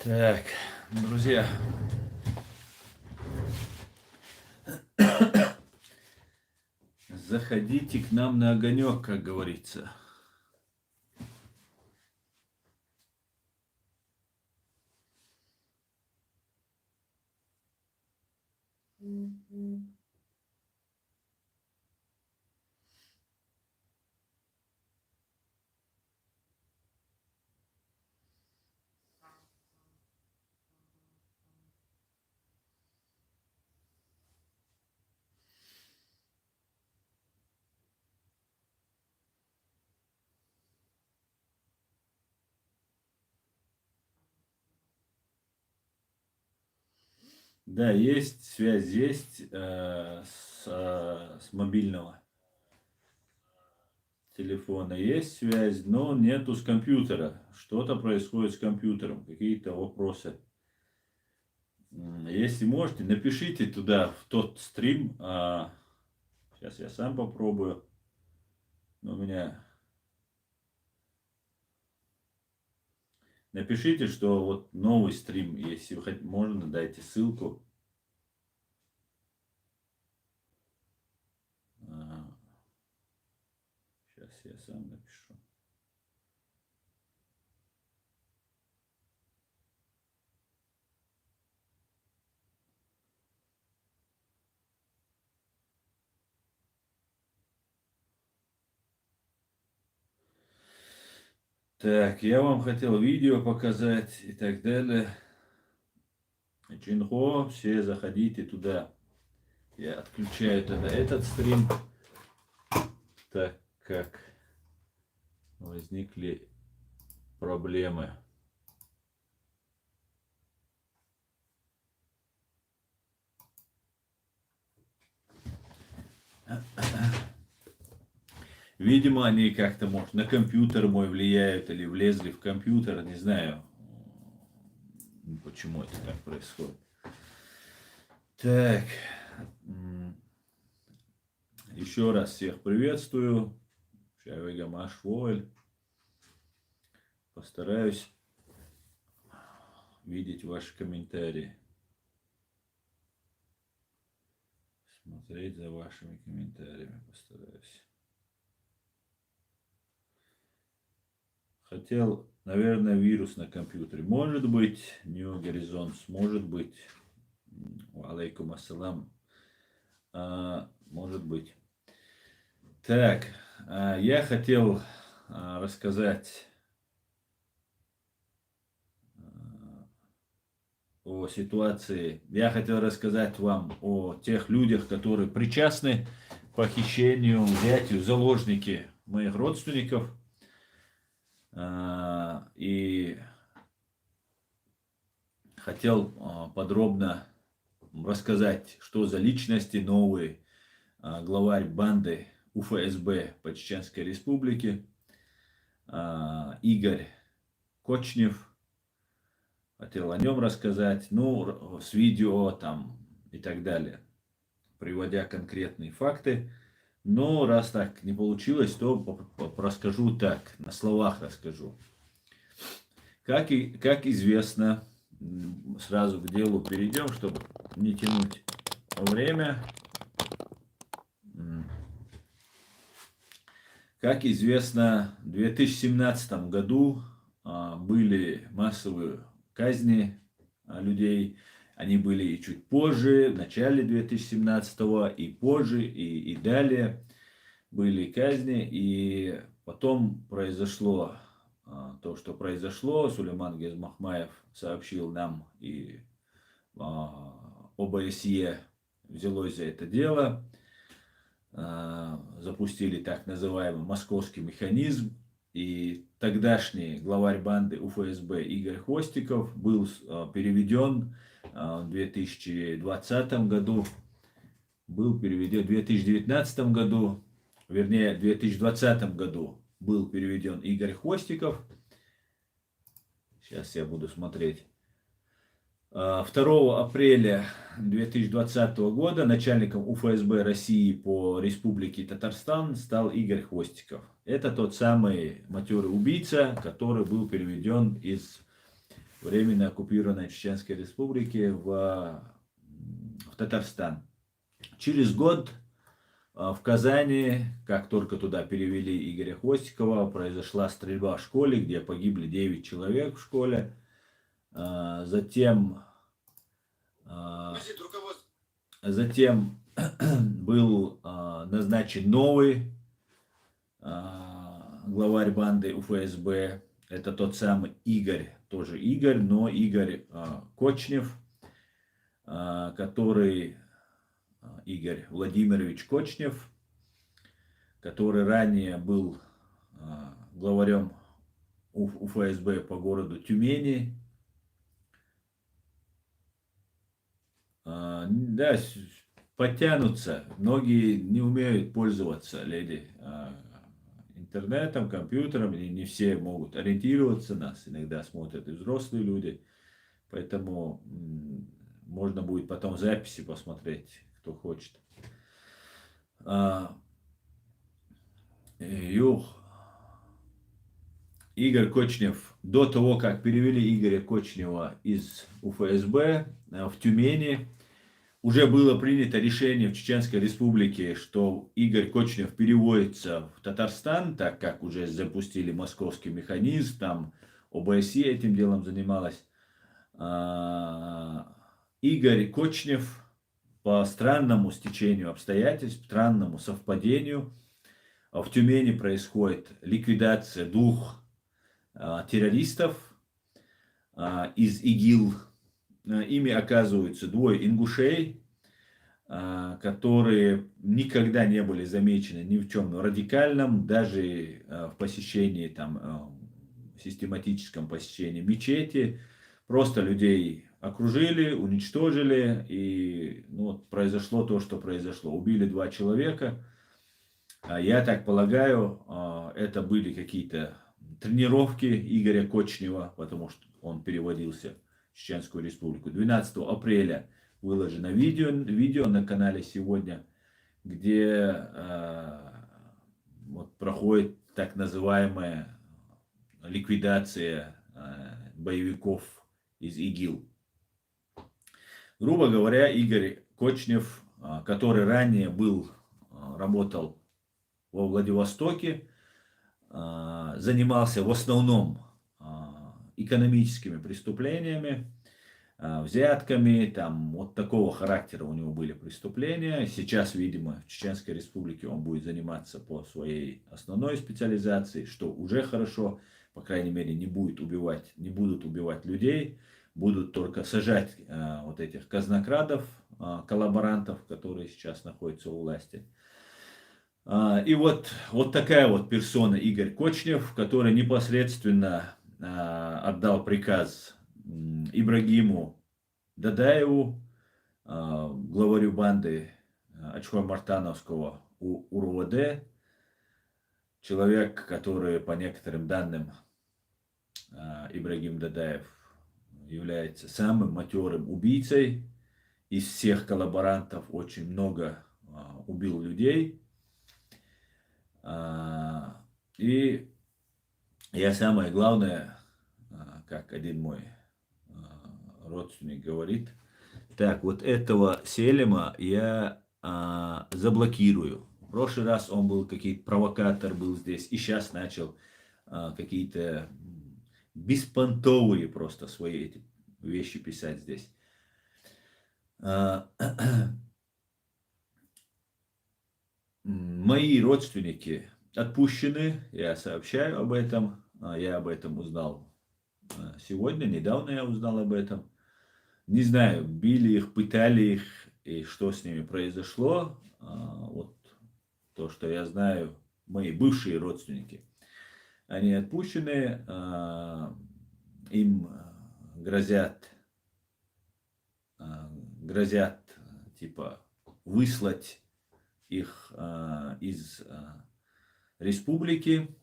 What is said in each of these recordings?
Так, друзья, заходите к нам на огонек, как говорится. Да, есть связь, есть с мобильного телефона, есть связь, но нету с компьютера. Что-то происходит с компьютером, какие-то вопросы. Если можете, напишите туда, в тот стрим. Сейчас я сам попробую. Но у меня... Напишите, что вот новый стрим, если вы хотите, можно, дайте ссылку. Сейчас я сам напишу. Так, я вам хотел видео показать и так далее. Чинхо, все заходите туда. Я отключаю тогда этот стрим, так как возникли проблемы. Видимо, они как-то, может, на компьютер мой влияют или влезли в компьютер, не знаю, почему это так происходит. Так, еще раз всех приветствую. Шайвега Машволь. Постараюсь видеть ваши комментарии. Смотреть за вашими комментариями постараюсь. Хотел, наверное, вирус на компьютере. Может быть, New Horizons, может быть. Алейкум ассалам. Может быть. Так, я хотел рассказать о ситуации. Я хотел рассказать вам о тех людях, которые причастны к похищению, взятию, заложники моих родственников. И хотел подробно рассказать, что за личности новые. Главарь банды УФСБ по Чеченской Республике Игорь Кочнев. Хотел о нем рассказать, ну, с видео там и так далее, приводя конкретные факты. Но раз так не получилось, то расскажу так, на словах расскажу. Как известно, сразу к делу перейдем, чтобы не тянуть время. Как известно, в 2017 году были массовые казни людей. Они были и чуть позже, в начале 2017 и позже, и далее были казни. И потом произошло то, что произошло. Сулейман Гезмахмаев сообщил нам, и ОБСЕ взялось за это дело. Запустили так называемый московский механизм. И тогдашний главарь банды УФСБ Игорь Хвостиков был переведен в 2020 году, был переведен в 2019 году, вернее, в 2020 году был переведен Игорь Хвостиков. Сейчас я буду смотреть. 2 апреля 2020 года начальником УФСБ России по Республике Татарстан стал Игорь Хвостиков. Это тот самый матерый убийца, который был переведен из временно оккупированной Чеченской Республики в Татарстан. Через год в Казани, как только туда перевели Игоря Хвостикова, произошла стрельба в школе, где погибли 9 человек в школе. Затем был назначен новый главарь банды УФСБ. Это тот самый Игорь, тоже Игорь, но Игорь Кочнев, который Игорь Владимирович Кочнев, который ранее был главарем УФСБ по городу Тюмени. Да, подтянутся. Многие не умеют пользоваться, леди, интернетом, компьютером. И не все могут ориентироваться. Нас иногда смотрят и взрослые люди. Поэтому можно будет потом записи посмотреть, кто хочет. Игорь Кочнев, до того, как перевели Игоря Кочнева из УФСБ в Тюмени, уже было принято решение в Чеченской Республике, что Игорь Кочнев переводится в Татарстан, так как уже запустили московский механизм, там ОБСЕ этим делом занималась. Игорь Кочнев по странному стечению обстоятельств, странному совпадению, в Тюмени происходит ликвидация 2 террористов из ИГИЛ. Ими оказываются 2 ингушей, которые никогда не были замечены ни в чем радикальном, даже в посещении, там, систематическом посещении мечети. Просто людей окружили, уничтожили, и произошло то, что произошло. Убили 2 человека. Я так полагаю, это были какие-то тренировки Игоря Кочнева, потому что он переводился в Чеченскую Республику. 12 апреля выложено видео на канале сегодня, где проходит так называемая ликвидация боевиков из ИГИЛ. Грубо говоря, Игорь Кочнев, который ранее работал во Владивостоке, занимался в основном экономическими преступлениями, взятками, там вот такого характера у него были преступления. Сейчас, видимо, в Чеченской Республике он будет заниматься по своей основной специализации, что уже хорошо, по крайней мере, не будут убивать людей, будут только сажать вот этих казнокрадов, коллаборантов, которые сейчас находятся у власти. И вот такая вот персона Игорь Кочнев, который непосредственно отдал приказ Ибрагиму Дадаеву, главарю банды Ачхой-Мартановского УРОВД, человек, который, по некоторым данным, Ибрагим Дадаев является самым матерым убийцей из всех коллаборантов, очень много убил людей. И я самое главное, как один мой родственник говорит, так, вот этого Селима я заблокирую. В прошлый раз он был какой-то провокатор, был здесь, и сейчас начал какие-то беспонтовые просто свои эти вещи писать здесь. Мои родственники отпущены, я сообщаю об этом, я об этом узнал сегодня, недавно я узнал об этом. Не знаю, били их, пытали их, и что с ними произошло. Вот то, что я знаю, мои бывшие родственники, они отпущены, им грозят типа выслать их из республики.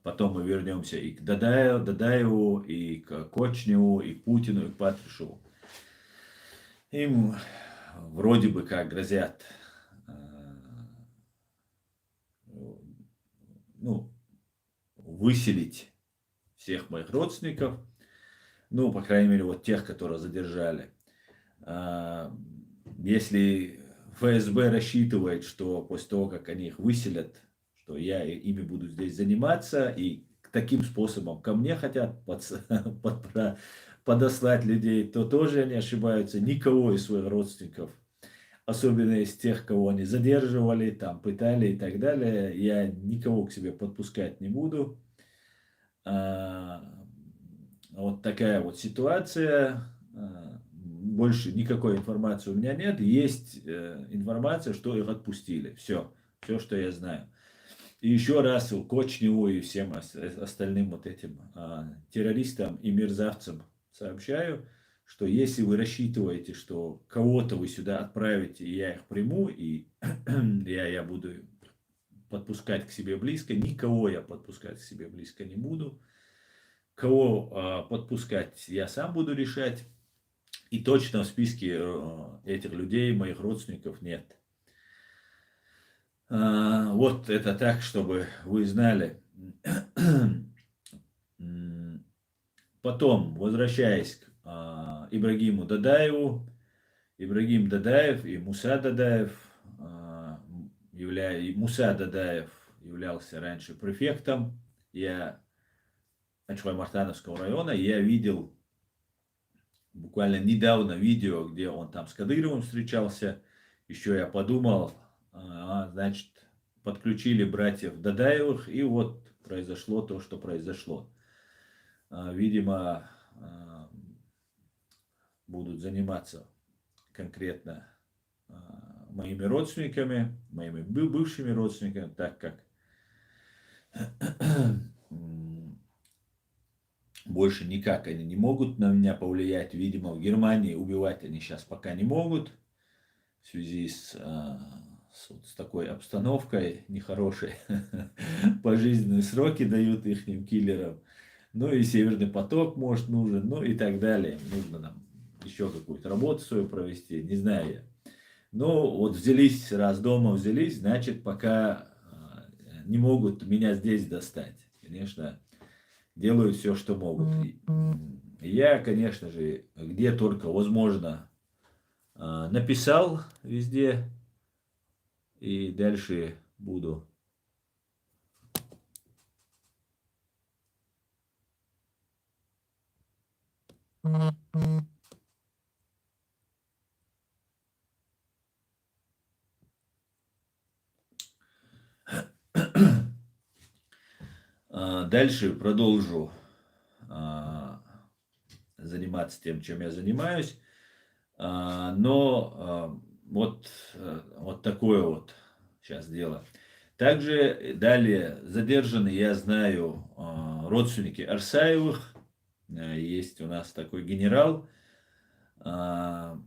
Потом мы вернемся и к Дадаеву, и к Кочневу, и к Путину, и к Патрушеву. Им вроде бы как грозят выселить всех моих родственников. Ну, по крайней мере, вот тех, которые задержали. А, Если ФСБ рассчитывает, что после того, как они их выселят, что я ими буду здесь заниматься, и таким способом ко мне хотят подослать людей, то тоже они ошибаются. Никого из своих родственников, особенно из тех, кого они задерживали, там, пытали и так далее, я никого к себе подпускать не буду. А, Вот такая вот ситуация. Больше никакой информации у меня нет. Есть информация, что их отпустили. Все, что я знаю. И еще раз Кочневу и всем остальным вот этим террористам и мерзавцам сообщаю, что если вы рассчитываете, что кого-то вы сюда отправите, и я их приму, и я буду подпускать к себе близко, никого я подпускать к себе близко не буду. Кого подпускать, я сам буду решать. И точно в списке этих людей, моих родственников, нет. Вот это так, чтобы вы знали. Потом, возвращаясь к Ибрагиму Дадаеву, Ибрагим Дадаев и Муса Дадаев, Муса Дадаев являлся раньше префектом Ачхой-Мартановского района. Я видел буквально недавно видео, где он там с Кадыровым встречался. Еще я подумал, значит, подключили братьев Дадаевых, и вот произошло то, что произошло. Видимо, будут заниматься конкретно моими родственниками, моими бывшими родственниками, так как больше никак они не могут на меня повлиять. Видимо, в Германии убивать они сейчас пока не могут в связи с такой обстановкой нехорошей. Пожизненные сроки дают ихним киллерам. Ну и Северный поток, может, нужен, ну и так далее. Нужно нам еще какую-то работу свою провести, не знаю я. Но вот взялись, раз дома взялись, значит, пока не могут меня здесь достать. Конечно, делают все, что могут. Я, конечно же, где только возможно, написал везде. И дальше буду. Дальше продолжу заниматься тем, чем я занимаюсь. Но вот такое вот сейчас дело. Также далее задержаны, я знаю, родственники Арсаевых. Есть у нас такой генерал. Он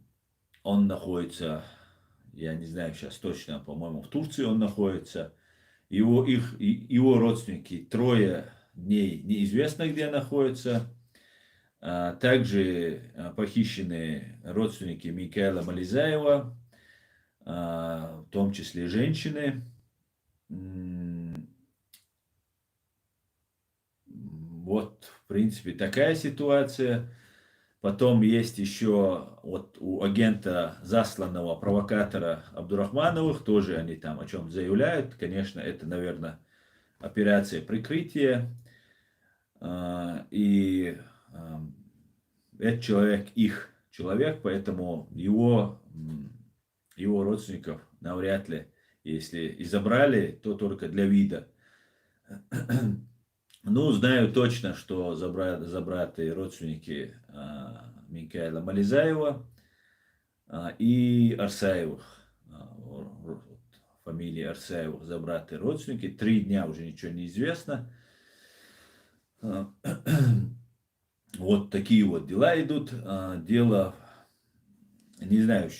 находится, я не знаю сейчас точно, по-моему, в Турции он находится. Его родственники 3 дней неизвестно где находятся. Также похищены родственники Микаэла Мализаева, в том числе женщины. Вот, в принципе, такая ситуация. Потом есть еще вот у агента засланного провокатора Абдурахмановых, тоже они там о чем заявляют. Конечно, это, наверное, операция прикрытия. И этот человек их человек, поэтому его родственников навряд ли, если и забрали, то только для вида. Ну, знаю точно, что забраты родственники Микаэла Мализаева и Арсаевых. Фамилии Арсаевых забраты родственники. 3 дня уже ничего не известно. Вот такие вот дела идут. Дело, не знаю, с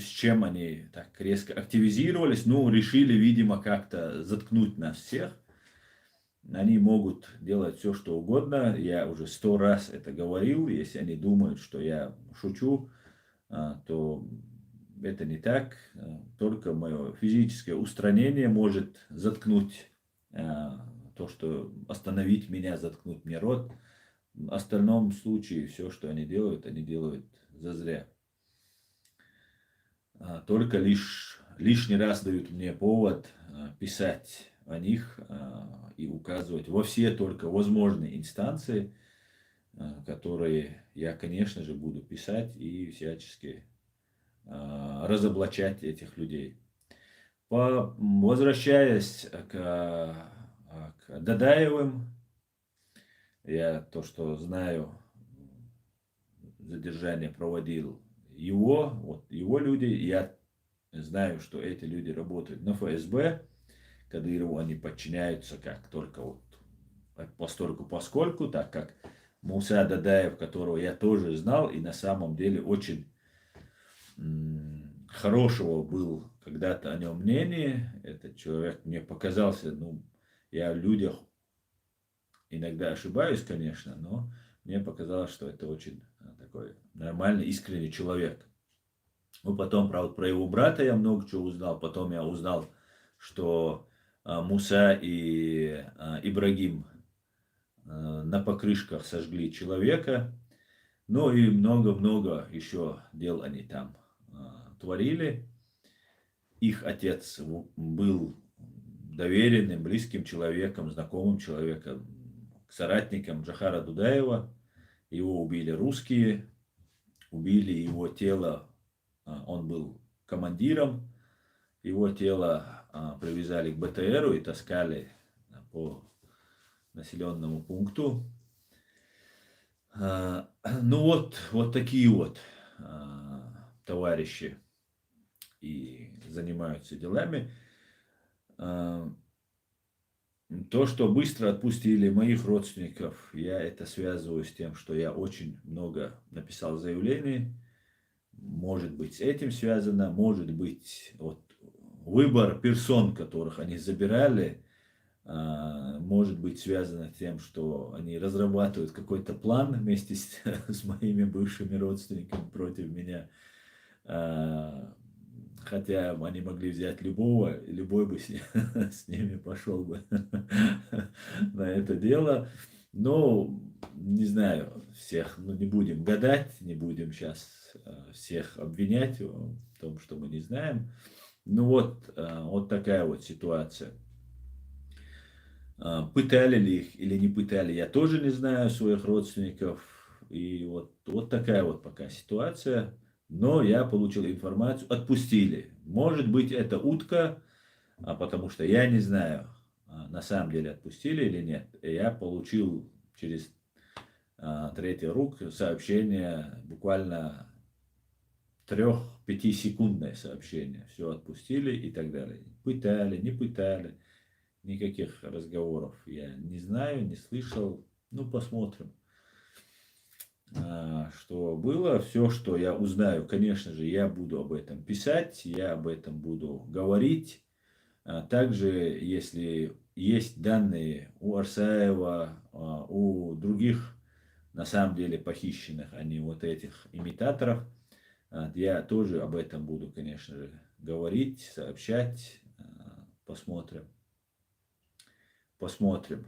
чем они так резко активизировались. Ну, решили, видимо, как-то заткнуть нас всех. Они могут делать все, что угодно. Я уже 100 раз это говорил. Если они думают, что я шучу, то это не так. Только мое физическое устранение может заткнуть то, что остановить меня, заткнуть мне рот. В остальном случае все, что они делают зазря. Только лишь лишний раз дают мне повод писать о них и указывать во все только возможные инстанции, которые я, конечно же, буду писать и всячески разоблачать этих людей. Возвращаясь к Дадаевым, я то, что знаю, задержание проводил его люди. Я знаю, что эти люди работают на ФСБ. Кадырову они подчиняются как только вот постольку поскольку, так как Муса Дадаев, которого я тоже знал, и на самом деле очень хорошего был когда-то о нем мнение. Этот человек мне показался, ну, я в людях иногда ошибаюсь, конечно, но мне показалось, что это очень такой нормальный, искренний человек. Ну, потом, правда, про его брата я много чего узнал. Потом я узнал, что Муса и Ибрагим на покрышках сожгли человека. Ну и много-много еще дел они там творили. Их отец был доверенным, близким человеком, знакомым человеком, соратником Джахара Дудаева. Его убили русские, убили его тело, он был командиром, его тело привязали к БТРу и таскали по населенному пункту. Ну вот такие вот товарищи и занимаются делами. То, что быстро отпустили моих родственников, я это связываю с тем, что я очень много написал заявлений. Может быть, с этим связано, может быть, вот, выбор персон, которых они забирали, может быть связано с тем, что они разрабатывают какой-то план вместе с моими бывшими родственниками против меня. Хотя они могли взять любого, и любой бы с ними пошел бы на это дело. Но, не знаю, всех, ну не будем гадать, не будем сейчас всех обвинять в том, что мы не знаем. Ну вот такая вот ситуация. Пытали ли их или не пытали, я тоже не знаю своих родственников. И вот такая вот пока ситуация. Но я получил информацию, отпустили. Может быть, это утка, потому что я не знаю, на самом деле отпустили или нет. И я получил через третий рук сообщение, буквально 3-5 секундное сообщение. Все отпустили и так далее. Пытали, не пытали. Никаких разговоров я не знаю, не слышал. Ну, посмотрим, что было. Все, что я узнаю, конечно же, я буду об этом писать, я об этом буду говорить. Также, если есть данные у Арсаева, у других, на самом деле, похищенных, а не вот этих имитаторов, я тоже об этом буду, конечно же, говорить, сообщать. Посмотрим. Посмотрим.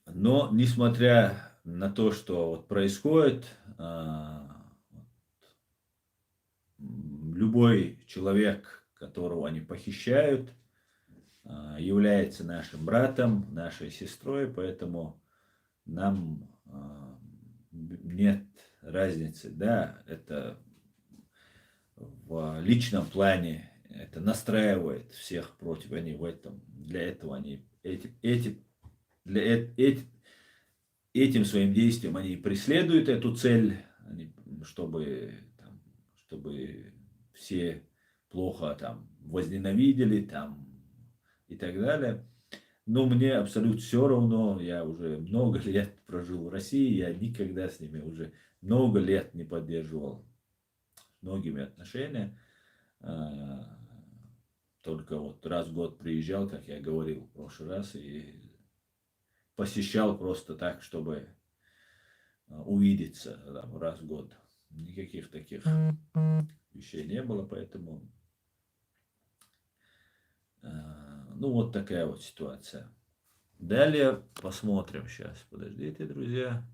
Но, несмотря на то, что вот происходит, любой человек, которого они похищают, является нашим братом, нашей сестрой, поэтому нам нет разницы. Да, это в личном плане это настраивает всех против они в этом. Для этого они этим своим действием они преследуют эту цель, чтобы, чтобы все плохо там возненавидели там и так далее. Но мне абсолютно все равно, я уже много лет прожил в России, я никогда с ними уже много лет не поддерживал многими отношения. Только вот раз в год приезжал, как я говорил в прошлый раз, и посещал просто так, чтобы увидеться там, раз в год. Никаких таких вещей не было, поэтому ну вот такая вот ситуация. Далее посмотрим сейчас. Подождите, друзья.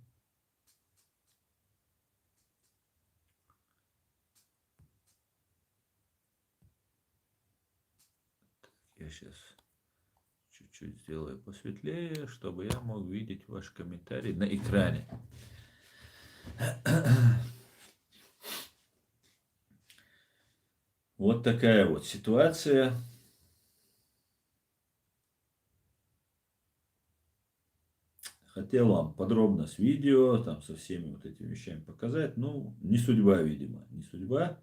Я сейчас чуть-чуть сделаю посветлее, чтобы я мог видеть ваш комментарий на экране. Вот такая вот ситуация. Хотел вам подробно с видео, там со всеми вот этими вещами показать. Ну, не судьба, видимо, не судьба.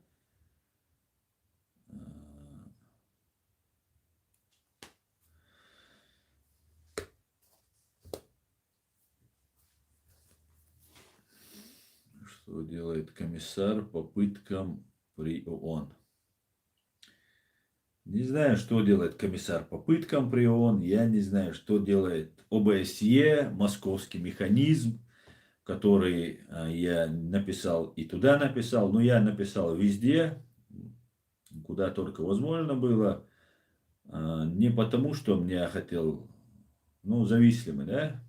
Что делает комиссар по пыткам при ООН? Не знаю, что делает комиссар по пыткам при ООН. Я не знаю, что делает ОБСЕ, московский механизм, который я написал и туда написал. Но я написал везде, куда только возможно было. Не потому, что мне хотел, ну, зависли мы, да?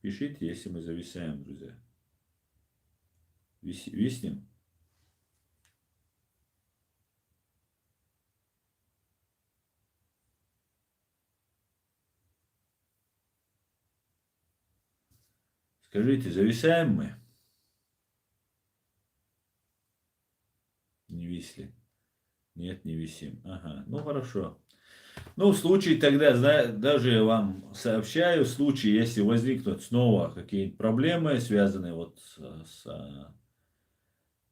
Пишите, если мы зависаем, друзья. Виснем? Скажите, зависаем мы? Не висли. Нет, не висим. Ага, ну хорошо. Ну, в случае тогда, даже я вам сообщаю, в случае, если возникнут снова какие-нибудь проблемы, связанные вот с,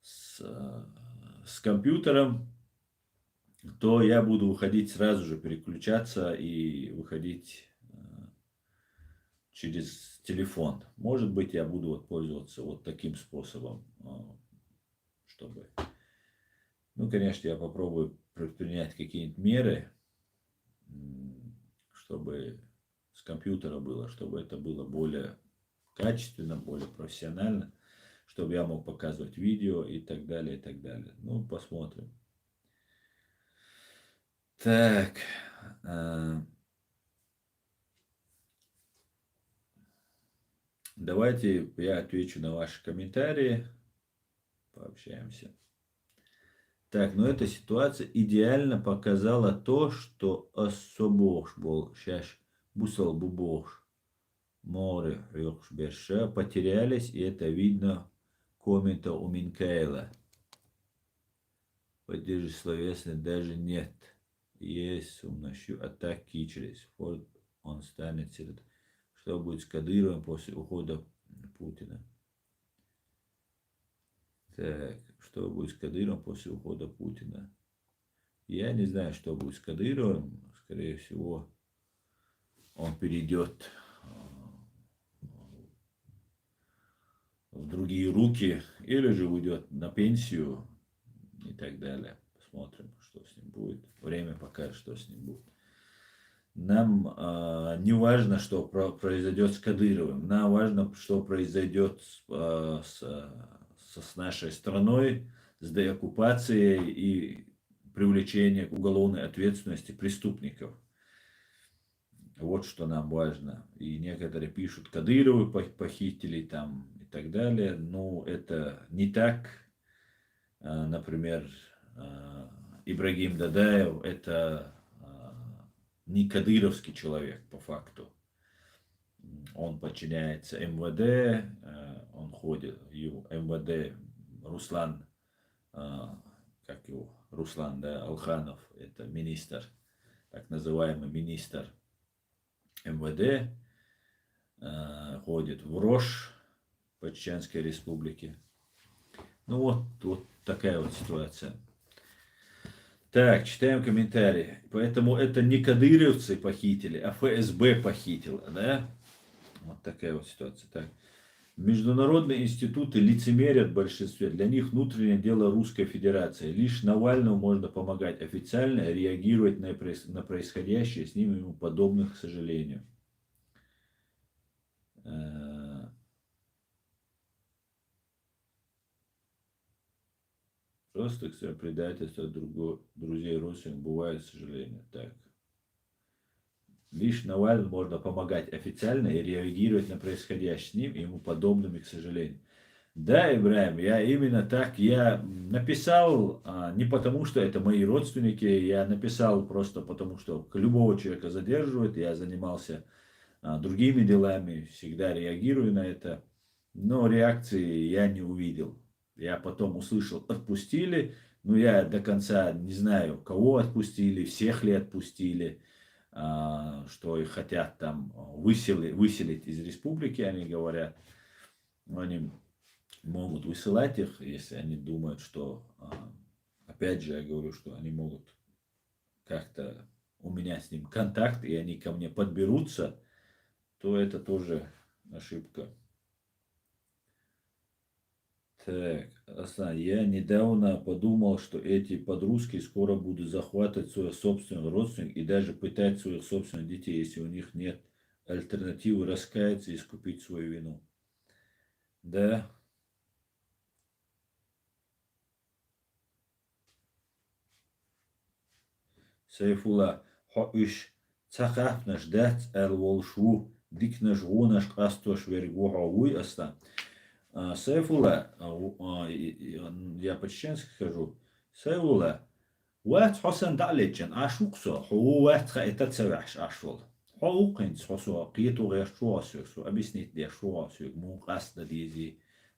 с компьютером, то я буду выходить сразу же, переключаться и выходить через телефон. Может быть, я буду вот пользоваться вот таким способом, чтобы... Ну, конечно, я попробую предпринять какие-нибудь меры, чтобы с компьютера было, чтобы это было более качественно, более профессионально, чтобы я мог показывать видео и так далее, и так далее. Ну, посмотрим. Так. Давайте я отвечу на ваши комментарии. Пообщаемся. Так, ну эта ситуация идеально показала то, что особош был. Сейчас бусал бубош. Море Берша потерялись, и это видно коммента у Минкаэла. Поддержи словесный даже нет. Есть умнощу атаки через Форд, он станет сидеть. Что будет с Кадыровым после ухода Путина? Так, что будет с Кадыровым после ухода Путина? Я не знаю, что будет с Кадыровым. Скорее всего, он перейдет в другие руки или же уйдет на пенсию и так далее. Посмотрим, что с ним будет. Время покажет, что с ним будет. Нам не важно, что произойдет с Кадыровым. Нам важно, что произойдет с нашей страной, с деоккупацией и привлечением к уголовной ответственности преступников. Вот что нам важно. И некоторые пишут, Кадыровы похитили там и так далее. Но это не так. Например, Ибрагим Дадаев это не кадыровский человек по факту. Он подчиняется МВД, он ходит, его МВД, Руслан, как его, Руслан, да, Алханов, это министр, так называемый министр МВД, ходит в РОЖ по Чеченской республике. Ну вот такая вот ситуация. Так, читаем комментарии. Поэтому это не кадыровцы похитили, а ФСБ похитило, да? Вот такая вот ситуация. Так. Международные институты лицемерят в большинстве. Для них внутреннее дело Русской Федерации. Лишь Навальному можно помогать официально реагировать на происходящее с ним и ему подобных, к сожалению. Просто предательство друзей, родственников бывает, к сожалению. Так. Лишь Навальному можно помогать официально и реагировать на происходящее с ним и ему подобными, к сожалению. Да, Ибраим, я именно так, я написал не потому, что это мои родственники, я написал просто потому, что любого человека задерживают, я занимался другими делами, всегда реагирую на это, но реакции я не увидел. Я потом услышал, отпустили, но я до конца не знаю, кого отпустили, всех ли отпустили, что их хотят там выселить из республики, они говорят. Они могут высылать их, если они думают, что, опять же, я говорю, что они могут как-то у меня с ним контакт, и они ко мне подберутся, то это тоже ошибка. Так, Асан, я недавно подумал, что эти подростки скоро будут захватывать своих собственных родственников и даже пытать своих собственных детей, если у них нет альтернативы раскаяться и искупить свою вину. Да, Сайфулла, хо иш цахафнаш дат эл волшу, дикнаш гунаш кастош вергуха уй аста. Сайфулла, я по-чеченски скажу, Сайфулла, وات حسن دعلتشن عشوقسو هو وات خايتا تسوحش عشول حقوقين تسوسو قيتو غير شو سو أبيسنيت دير شو سو مو قصد ديزي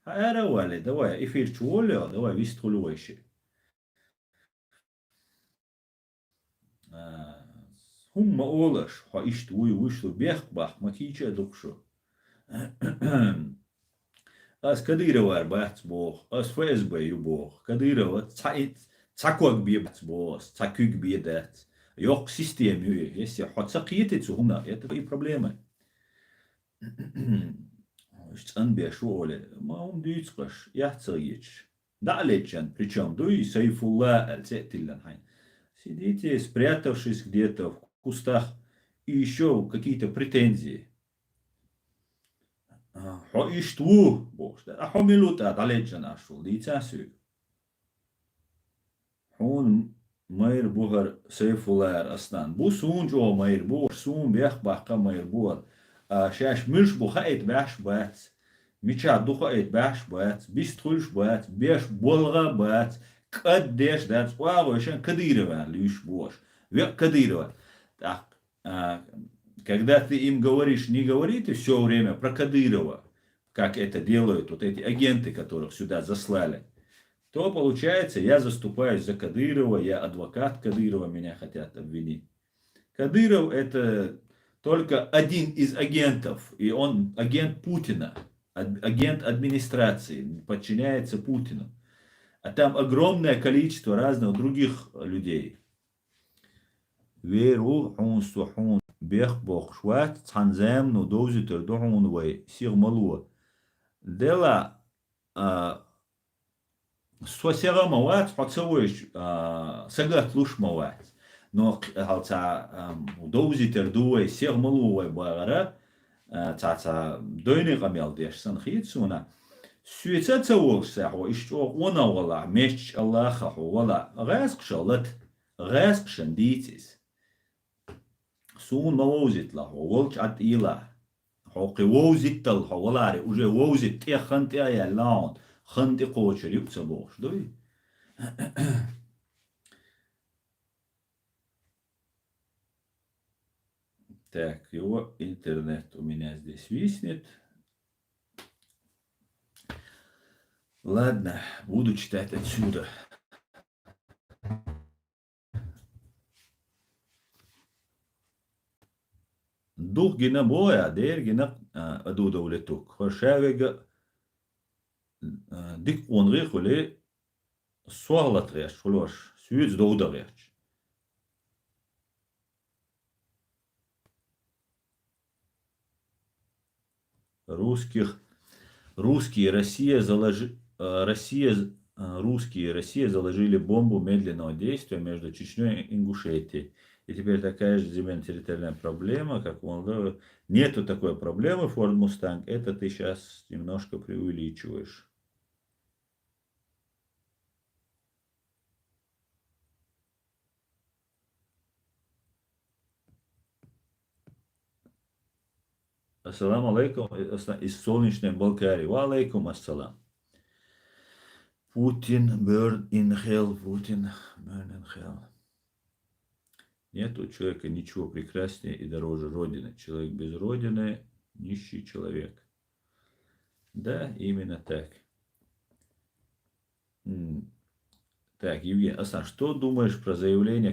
هذا ولا دواء إفير شوال دواء بيستخلو ويشي هم أولش ها إشتوي وشتو بيخ بح ما تيجي أدوكشو أس كديرة بحث بوخ أس فاز بيو بوخ كديرة تاكوك بيبت بوس تاكوك بيدات يوك سيستم يسي حد سقيتت هنا это и проблемы أنبيا شو أولي ما هم ديتقش يحتاجيش далечен причем дуй Сайфулла Аль-Тетилан сидите спрятавшись где-то в кустах и еще какие-то претензии Хоиштву, бог, а хомилута далечен ашул, дитясю. Хун майр бугар Сайфулла Астан. Бу сун джо майр бугар, сун бях бахка майр бугар. Шаш миш бухает баш бац. Мича духает баш бац. Бистхульш бац. Беш болга бац. Каддеш дац. Уау, шан кадирова, лиш бош. Век кадирова. Так, когда ты им говоришь, не говорите все время про Кадырова, как это делают вот эти агенты, которых сюда заслали, то получается, я заступаюсь за Кадырова, я адвокат Кадырова, меня хотят обвинить. Кадыров это только один из агентов, и он агент Путина, агент администрации, подчиняется Путину. А там огромное количество разных других людей. Веру, хун, сухун, бех, бог, шват, цанзем, ну, доузитер, дохун, вай, сигмалуа. Дела, Сосера мават, поцелуешь, сагат луш мават. Но халца доузитер дуэ сигмалуа багара, цаца дойны гамел деш санхитсуна. Сюэца цаволса, хо ишчо она вала, меч Аллаха, хо вала, гаск шалат, гаск шандитис. Сун мавозит ла, хо волч ат ила. Хо кивозит тал, хо валари, уже возит те ханти ая лаун. خنت قوچر يبتسا بوش دوي Так, его интернет у меня здесь виснет. Ладно, буду читать отсюда. Дух гина боя, дер гина аду дولتوك. Хошавега дик онрих уле суалат реш, хулош, сюец доуда реш. Русские русские и Россия заложили бомбу медленного действия между Чечней и Ингушетией. И теперь такая же земельно-территориальная проблема, как у Молдовы. Нету такой проблемы, Ford Mustang. Это ты сейчас немножко преувеличиваешь. Ассаламу алейкум из солнечной Болгарии. Ва алейкум ассалам. Путин, burn in hell, Путин, burn in hell. Нет у человека ничего прекраснее и дороже Родины. Человек без Родины – нищий человек. Да, именно так. Так, Евгений, Асан, что думаешь про заявление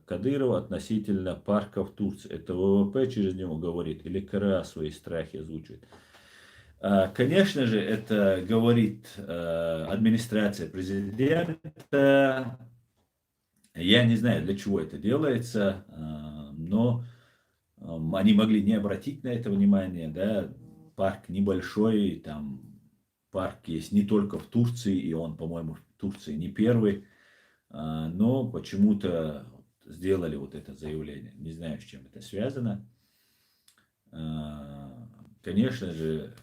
Кадырова относительно парка в Турции? Это ВВП через него говорит или КРА свои страхи озвучивает? Конечно же, это говорит администрация президента. Я не знаю, для чего это делается, но они могли не обратить на это внимание. Да? Парк небольшой, там парк есть не только в Турции, и он, по-моему, в Турции не первый, но почему-то сделали вот это заявление. Не знаю, с чем это связано. Конечно же,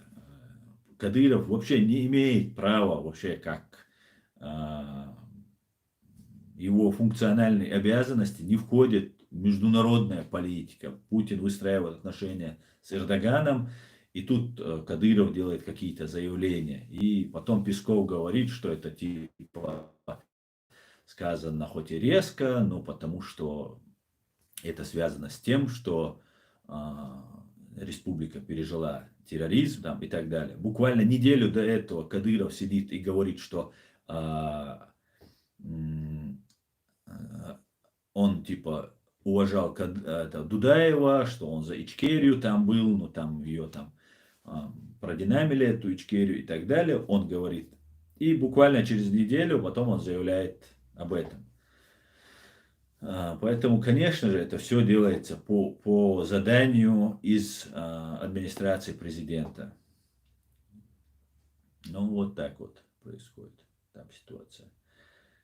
Кадыров вообще не имеет права, вообще как его функциональные обязанности не входит в международная политика. Путин выстраивает отношения с Эрдоганом, и тут Кадыров делает какие-то заявления. И потом Песков говорит, что это типа сказано хоть и резко, но потому что это связано с тем, что республика пережила терроризм там, и так далее. Буквально неделю до этого Кадыров сидит и говорит, что он типа уважал Дудаева, что он за Ичкерию там был, но там ее там продинамили, эту Ичкерию и так далее. Он говорит. И буквально через неделю потом он заявляет об этом. Поэтому, конечно же, это все делается по заданию из администрации президента. Ну, вот так вот происходит там ситуация.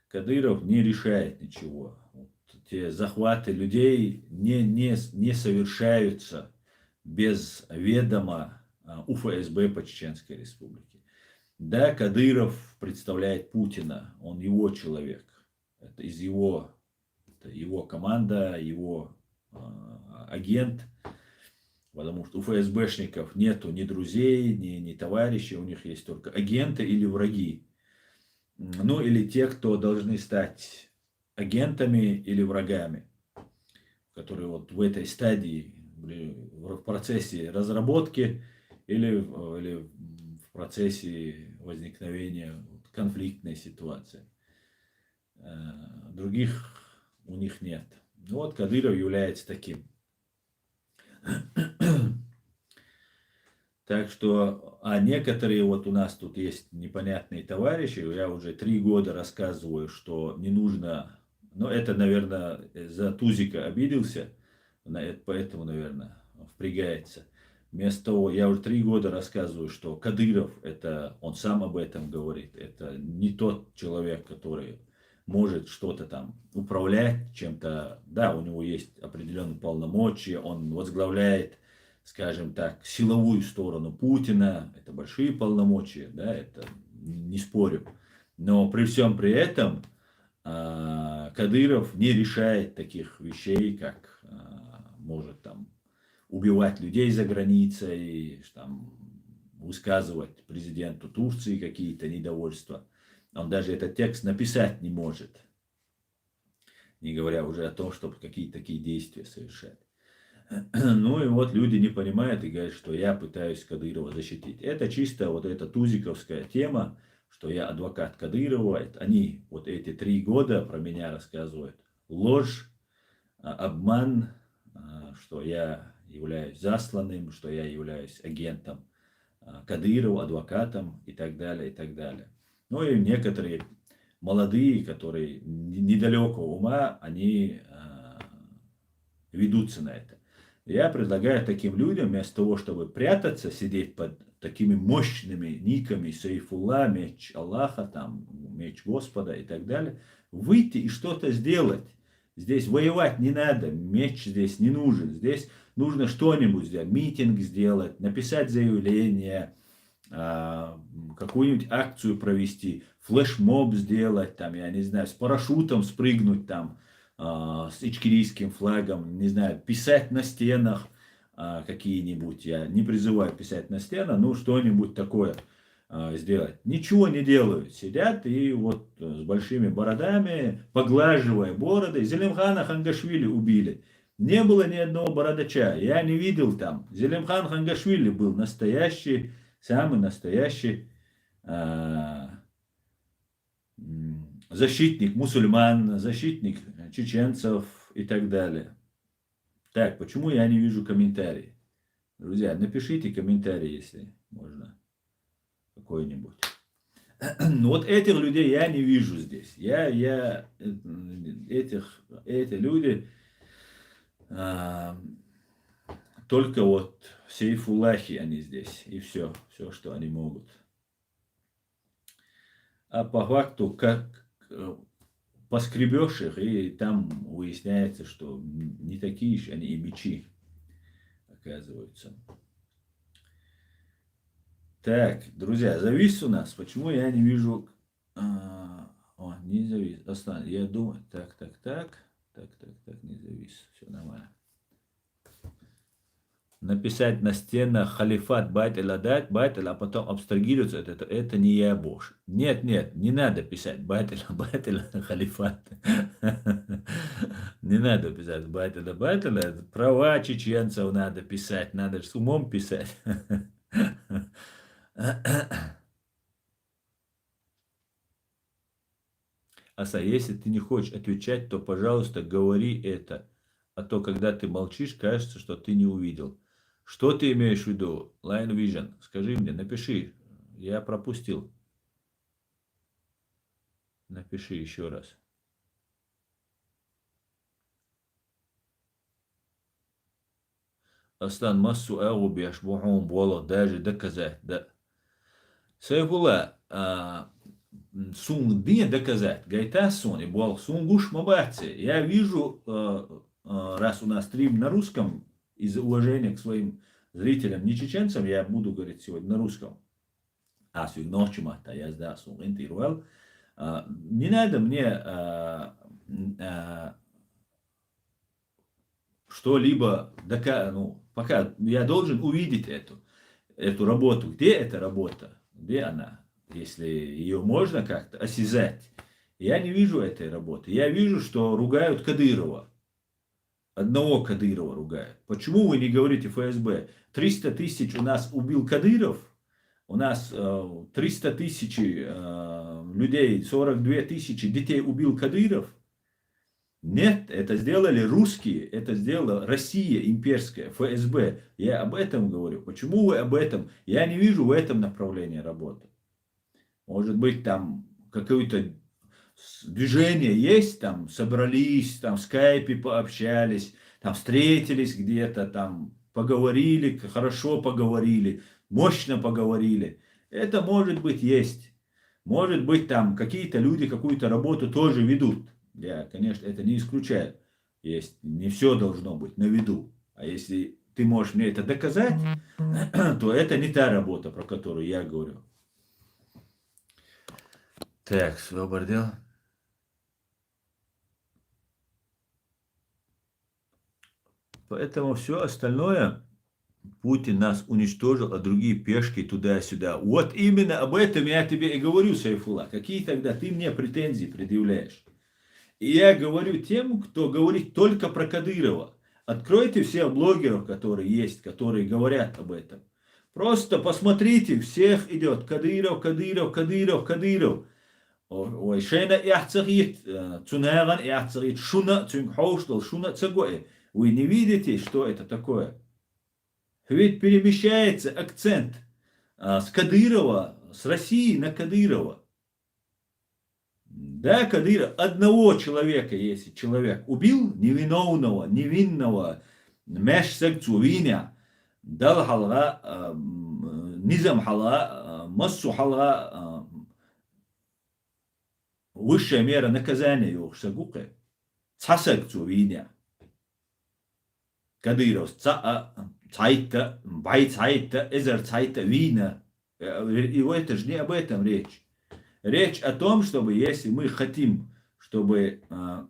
Кадыров не решает ничего. Вот те захваты людей не совершаются без ведома УФСБ по Чеченской Республике. Да, Кадыров представляет Путина, он его человек. Это из его команда, его агент, потому что у ФСБшников нету ни друзей, ни товарищей, у них есть только агенты или враги. Ну или те, кто должны стать агентами или врагами, которые вот в этой стадии, в процессе разработки или в процессе возникновения конфликтной ситуации. Других у них нет. Ну вот Кадыров является таким. Так что, а некоторые вот у нас тут есть непонятные товарищи, я уже 3 года рассказываю, что не нужно, но это, наверное, за Тузика обиделся, поэтому, наверное, впрягается. Вместо того, я уже 3 года рассказываю, что Кадыров, это он сам об этом говорит, это не тот человек, который может что-то там управлять чем-то. Да, у него есть определенные полномочия, он возглавляет, скажем так, силовую сторону Путина, это большие полномочия, да, это не спорю. Но при всем при этом Кадыров не решает таких вещей, как может там убивать людей за границей, там, высказывать президенту Турции какие-то недовольства. Он даже этот текст написать не может, не говоря уже о том, чтобы какие-то такие действия совершать. Ну и вот люди не понимают и говорят, что я пытаюсь Кадырова защитить. Это чисто вот эта тузиковская тема, что я адвокат Кадырова. Они вот эти 3 года про меня рассказывают ложь, обман, что я являюсь засланным, что я являюсь агентом Кадырова, адвокатом и так далее, и так далее. Ну и некоторые молодые, которые недалекого ума, они ведутся на это. Я предлагаю таким людям, вместо того, чтобы прятаться, сидеть под такими мощными никами Сейфулла, меч Аллаха, там, меч Господа и так далее, выйти и что-то сделать. Здесь воевать не надо, меч здесь не нужен. Здесь нужно что-нибудь сделать, митинг сделать, написать заявление, какую-нибудь акцию провести, флешмоб сделать, там, я не знаю, с парашютом спрыгнуть там, с ичкерийским флагом, не знаю, писать на стенах, какие-нибудь, я не призываю писать на стены, ну что-нибудь такое сделать. Ничего не делают, сидят и вот с большими бородами, поглаживая бороды. Зелимхана Хангашвили убили. Не было ни одного бородача, я не видел там. Зелимхан Хангашвили был настоящий, самый настоящий защитник мусульман, защитник чеченцев и так далее. Так, почему я не вижу комментарии? Друзья, напишите комментарий, если можно, какой-нибудь. Ну вот этих людей я не вижу здесь. Эти люди только вот сейфуллахи они здесь. И все, что они могут. А по факту, как поскребешь их, и там выясняется, что не такие же они и мечи, оказываются. Так, друзья, завис у нас. Почему я не вижу... не завис. Я думаю... Так, не завис. Все нормально. Написать на стенах халифат байт-эль-адат, а потом абстрагироваться, это не я бог. Нет, не надо писать байт-эль-халифат. Не надо писать байт-эль-адат. Права чеченцев надо писать, надо с умом писать. Аса, если ты не хочешь отвечать, то, пожалуйста, говори это. А то, когда ты молчишь, кажется, что ты не увидел. Что ты имеешь в виду, Line Vision? Скажи мне, напиши. Я пропустил. Напиши еще раз. Аслан массу ауби ашбухум бола даже доказать. Да. Сайфула, сун не доказать. Гайта сун и бол сун гуш мабатси. Я вижу, раз у нас стрим на русском, из уважения к своим зрителям, не чеченцам, я буду говорить сегодня на русском. Сегодня ночью, я сдал сун интервал. Не надо мне что-либо пока я должен увидеть эту работу. Где эта работа? Где она? Если ее можно как-то осязать. Я не вижу этой работы. Я вижу, что ругают Кадырова. Одного Кадырова ругают. Почему вы не говорите ФСБ? 300 тысяч у нас убил Кадыров. У нас 300 тысяч людей, 42 тысячи детей убил Кадыров. Нет, это сделали русские, это сделала Россия имперская, ФСБ. Я об этом говорю. Почему вы об этом? Я не вижу в этом направлении работы. Может быть, там какое-то движение есть, там собрались, там в скайпе пообщались, там встретились где-то, там поговорили, хорошо поговорили, мощно поговорили. Это может быть есть. Может быть, там какие-то люди какую-то работу тоже ведут. Я, конечно, это не исключаю. Есть, не все должно быть на виду. А если ты можешь мне это доказать, то это не та работа, про которую я говорю. Так, свободил. Поэтому все остальное Путин нас уничтожил, а другие пешки туда-сюда. Вот именно об этом я тебе и говорю, Сайфулла. Какие тогда ты мне претензии предъявляешь? И я говорю тем, кто говорит только про Кадырова. Откройте все блогеров, которые есть, которые говорят об этом. Просто посмотрите, всех идет Кадыров, Кадыров, Кадыров, Кадыров. Ой, шейна яхцагит, цунаган яхцагит, шуна цунхоуштал, шуна цагоэ. Вы не видите, что это такое? Ведь перемещается акцент с Кадырова, с России на Кадырова. Да, Кадыров, одного человека, если человек убил, невинного, мешсекцу виня, дал халга, низам халга, массу халга, высшая мера наказания его, шагука, цасекцу виня. Кадыров, цайта, бай цайта, эзер цайта, вина. И это же не об этом речь. Речь о том, чтобы, если мы хотим, чтобы к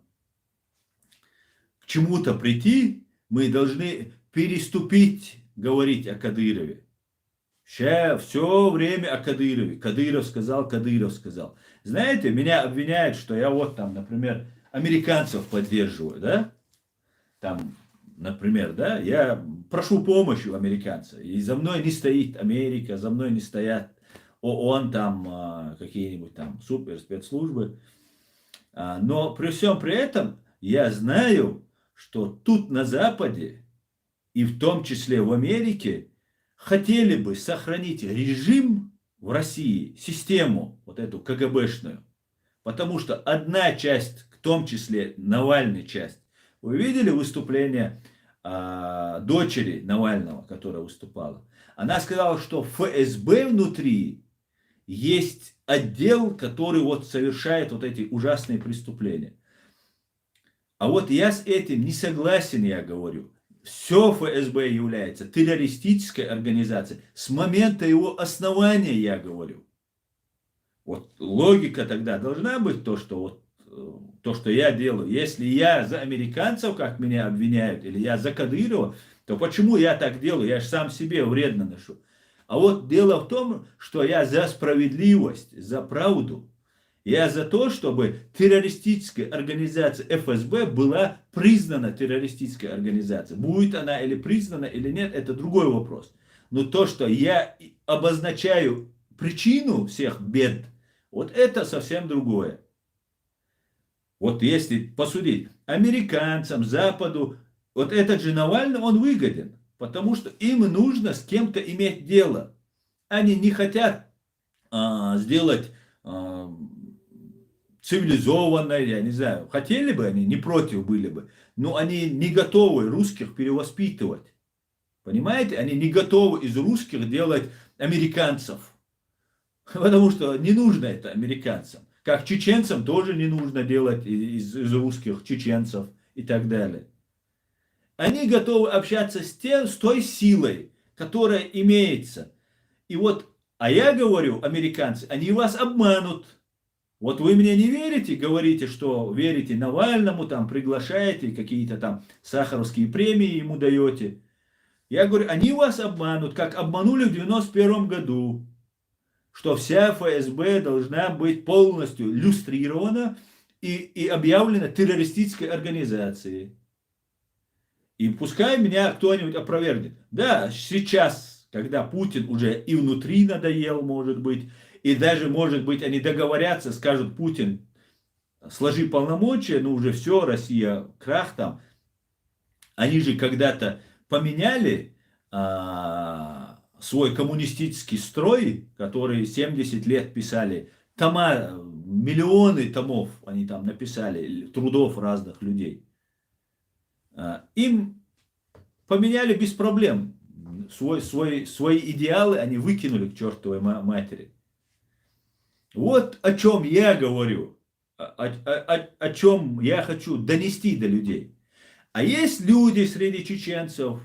чему-то прийти, мы должны переступить говорить о Кадырове. Все время о Кадырове. Кадыров сказал, Кадыров сказал. Знаете, меня обвиняют, что я вот там, например, американцев поддерживаю, да? Там, например, да, я прошу помощи у американцев. И за мной не стоит Америка, за мной не стоят ООН, там какие-нибудь там супер спецслужбы. Но при всем при этом я знаю, что тут на Западе, и в том числе в Америке, хотели бы сохранить режим в России, систему вот эту КГБшную. Потому что одна часть, в том числе Навальный часть, вы видели выступление дочери Навального, которая выступала? Она сказала, что в ФСБ внутри есть отдел, который вот совершает вот эти ужасные преступления. А вот я с этим не согласен, я говорю. Все ФСБ является террористической организацией. С момента его основания, я говорю. Вот логика тогда должна быть то, что я делаю. Если я за американцев, как меня обвиняют, или я за Кадырова, то почему я так делаю? Я же сам себе вредно ношу. А вот дело в том, что я за справедливость, за правду. Я за то, чтобы террористическая организация ФСБ была признана террористической организацией. Будет она или признана, или нет, это другой вопрос. Но то, что я обозначаю причину всех бед, вот это совсем другое. Вот если посудить, американцам, Западу, вот этот же Навальный, он выгоден. Потому что им нужно с кем-то иметь дело. Они не хотят сделать цивилизованное, я не знаю, хотели бы они, не против были бы, но они не готовы русских перевоспитывать. Понимаете? Они не готовы из русских делать американцев. Потому что не нужно это американцам. Как чеченцам тоже не нужно делать из русских чеченцев и так далее. Они готовы общаться с той силой, которая имеется. И вот, а я говорю, американцы, они вас обманут. Вот вы мне не верите, говорите, что верите Навальному, там приглашаете, какие-то там сахаровские премии ему даете. Я говорю, они вас обманут, как обманули в 91 году, что вся ФСБ должна быть полностью люстрирована и объявлена террористической организацией. И пускай меня кто-нибудь опровергнет. Да, сейчас, когда Путин уже и внутри надоел, может быть, и даже, может быть, они договорятся, скажут Путин, сложи полномочия, ну уже все, Россия, крах там. Они же когда-то поменяли свой коммунистический строй, который 70 лет писали, тома, миллионы томов они там написали, трудов разных людей. Им поменяли без проблем. Свои идеалы они выкинули к чертовой матери. Вот о чем я говорю, о чем я хочу донести до людей. А есть люди среди чеченцев,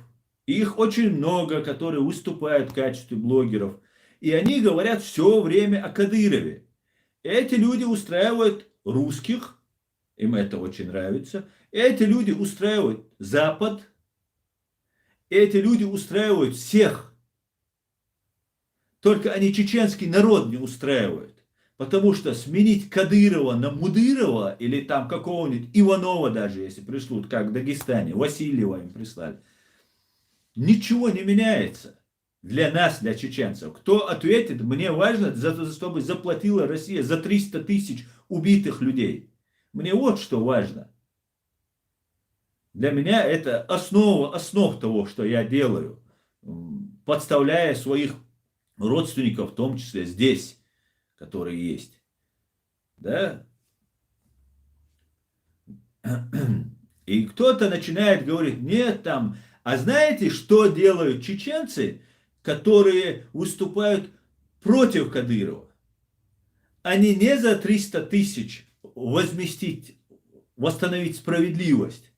их очень много, которые выступают в качестве блогеров, и они говорят все время о Кадырове. Эти люди устраивают русских, им это очень нравится, эти люди устраивают Запад, эти люди устраивают всех. Только они чеченский народ не устраивают. Потому что сменить Кадырова на Мудырова или там какого-нибудь Иванова даже, если пришлют, как в Дагестане, Васильева им прислали, ничего не меняется для нас, для чеченцев. Кто ответит, мне важно, чтобы заплатила Россия за 300 тысяч убитых людей. Мне вот что важно. Для меня это основа основ того, что я делаю, подставляя своих родственников, в том числе здесь, которые есть. Да? И кто-то начинает говорить, нет там, а знаете, что делают чеченцы, которые выступают против Кадырова? Они не за 300 тысяч возместить, восстановить справедливость.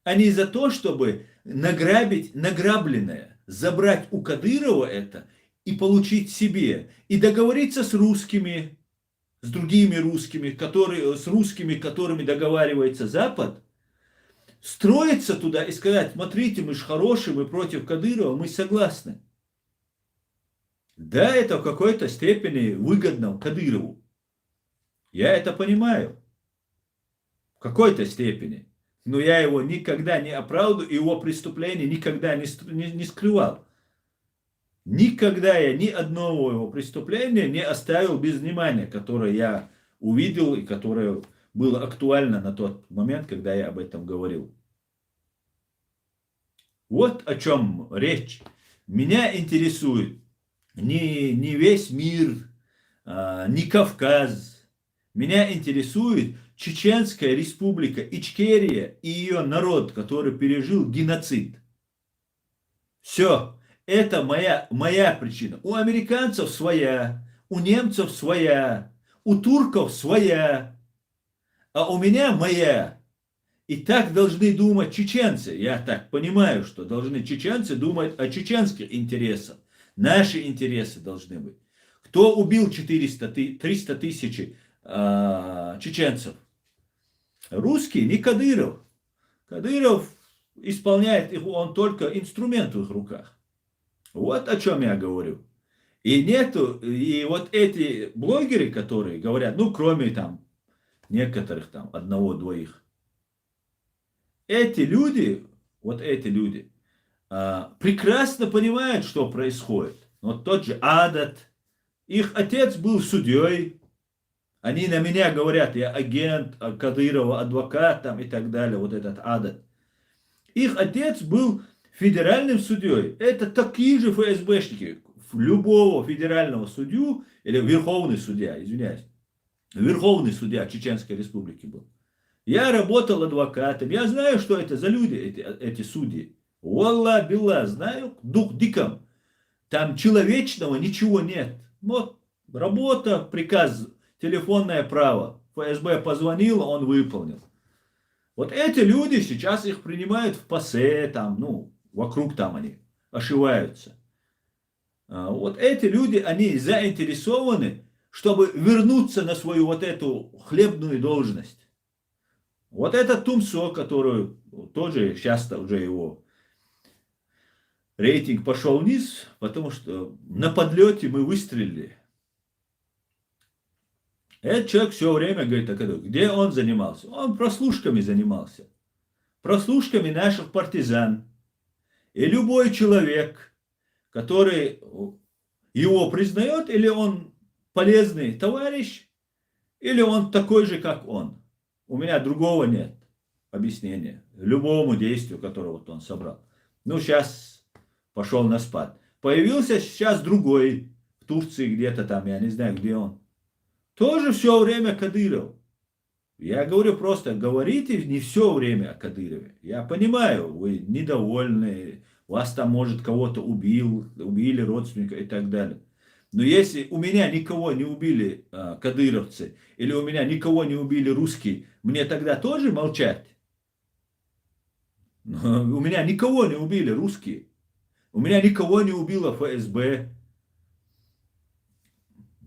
Они за то, чтобы награбить награбленное, забрать у Кадырова это и получить себе. И договориться с русскими, с другими русскими, с русскими, которыми договаривается Запад, строиться туда и сказать, смотрите, мы же хорошие, мы против Кадырова, мы согласны. Да, это в какой-то степени выгодно Кадырову. Я это понимаю. В какой-то степени. Но я его никогда не оправдываю, его преступления никогда не скрывал. Никогда я ни одного его преступления не оставил без внимания, которое я увидел и которое было актуально на тот момент, когда я об этом говорил. Вот о чем речь. Меня интересует не весь мир, не Кавказ. Меня интересует Чеченская республика Ичкерия и ее народ, который пережил геноцид. Все. Это моя причина. У американцев своя, у немцев своя, у турков своя, а у меня моя. И так должны думать чеченцы. Я так понимаю, что должны чеченцы думать о чеченских интересах. Наши интересы должны быть. Кто убил 300 тысяч чеченцев? Русские, не Кадыров. Кадыров исполняет их, он только инструмент в их руках. Вот о чем я говорю. И нету, и вот эти блогеры, которые говорят, ну, кроме там некоторых там, одного-двоих, эти люди, вот эти люди, прекрасно понимают, что происходит. Вот тот же Адат, их отец был судьей, они на меня говорят, я агент Кадырова, адвокат там и так далее, вот этот Адат. Их отец был федеральным судьей. Это такие же ФСБшники. Любого федерального судью, или верховный судья, извиняюсь, верховный судья Чеченской республики был. Я работал адвокатом, я знаю, что это за люди, эти судьи. Wallah билла, знаю, дух диком. Там человечного ничего нет. Вот работа, приказ, телефонное право. ФСБ позвонил, он выполнил. Вот эти люди сейчас их принимают в ПАСЕ, там, ну, вокруг там они ошиваются. Вот эти люди, они заинтересованы, чтобы вернуться на свою вот эту хлебную должность. Вот это Тумсо, который тоже часто уже его рейтинг пошел вниз, потому что на подлете мы выстрелили. Этот человек все время говорит, где он занимался? Он прослушками занимался. Прослушками наших партизан. И любой человек, который его признает, или он полезный товарищ, или он такой же, как он. У меня другого нет объяснения любому действию, которое вот он собрал. Ну, сейчас пошел на спад. Появился сейчас другой в Турции где-то там, я не знаю, где он. Тоже все время Кадыров. Я говорю просто, говорите не все время о Кадырове. Я понимаю, вы недовольны, вас там, может, кого-то убили родственника и так далее. Но если у меня никого не убили кадыровцы, или у меня никого не убили русские, мне тогда тоже молчать? Но у меня никого не убили русские. У меня никого не убило ФСБ.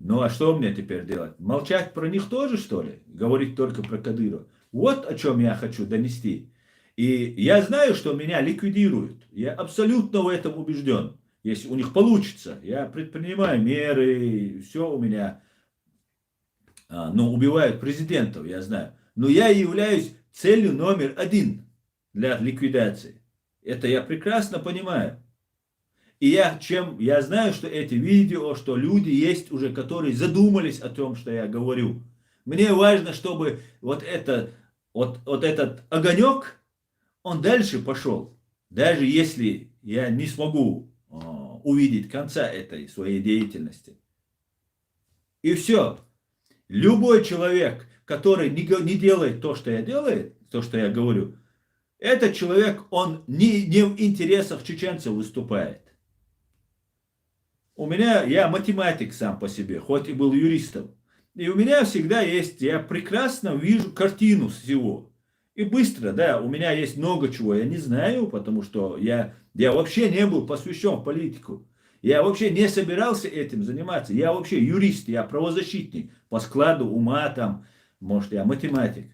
Ну а что мне теперь делать? Молчать про них тоже, что ли? Говорить только про Кадырова. Вот о чем я хочу донести. И я знаю, что меня ликвидируют. Я абсолютно в этом убежден. Если у них получится, я предпринимаю меры, все у меня. Ну, убивают президентов, я знаю. Но я являюсь целью номер один для ликвидации. Это я прекрасно понимаю. И я знаю, что эти видео, что люди есть уже, которые задумались о том, что я говорю. Мне важно, чтобы вот этот огонек, он дальше пошел. Даже если я не смогу увидеть конца этой своей деятельности. И все. Любой человек, который не делает то, что я делаю, то, что я говорю, этот человек, он не в интересах чеченцев выступает. Я математик сам по себе, хоть и был юристом. И у меня всегда есть, я прекрасно вижу картину всего. И быстро, да, у меня есть много чего я не знаю, потому что я вообще не был посвящен в политику. Я вообще не собирался этим заниматься. Я вообще юрист, я правозащитник по складу ума, там, может, я математик.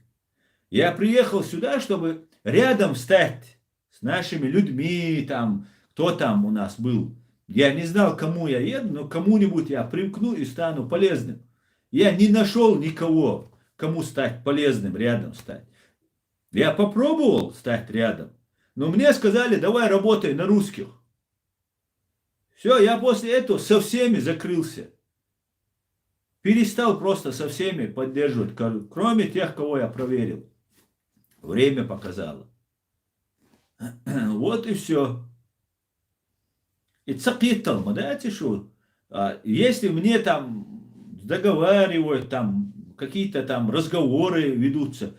Я приехал сюда, чтобы рядом стать с нашими людьми, там, кто там у нас был. Я не знал, кому я еду, но кому-нибудь я примкну и стану полезным. Я не нашел никого, кому стать полезным, рядом стать. Я попробовал стать рядом, но мне сказали, давай работай на русских. Все, я после этого со всеми закрылся. Перестал просто со всеми поддерживать, кроме тех, кого я проверил. Время показало. Вот и все. И цапитал, да, тишу. Если мне там договаривают, там какие-то там разговоры ведутся,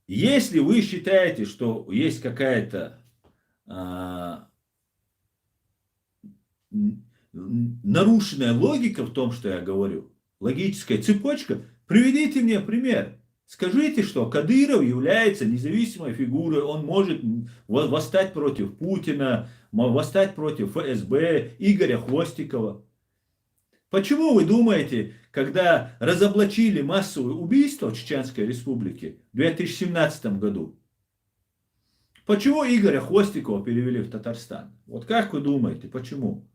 если вы считаете, что есть какая-то нарушенная логика в том, что я говорю, логическая цепочка, приведите мне пример. Скажите, что Кадыров является независимой фигурой, он может восстать против Путина, восстать против ФСБ, Игоря Хвостикова. Почему вы думаете, когда разоблачили массовые убийства в Чеченской Республике в 2017 году, почему Игоря Хвостикова перевели в Татарстан? Вот как вы думаете, почему?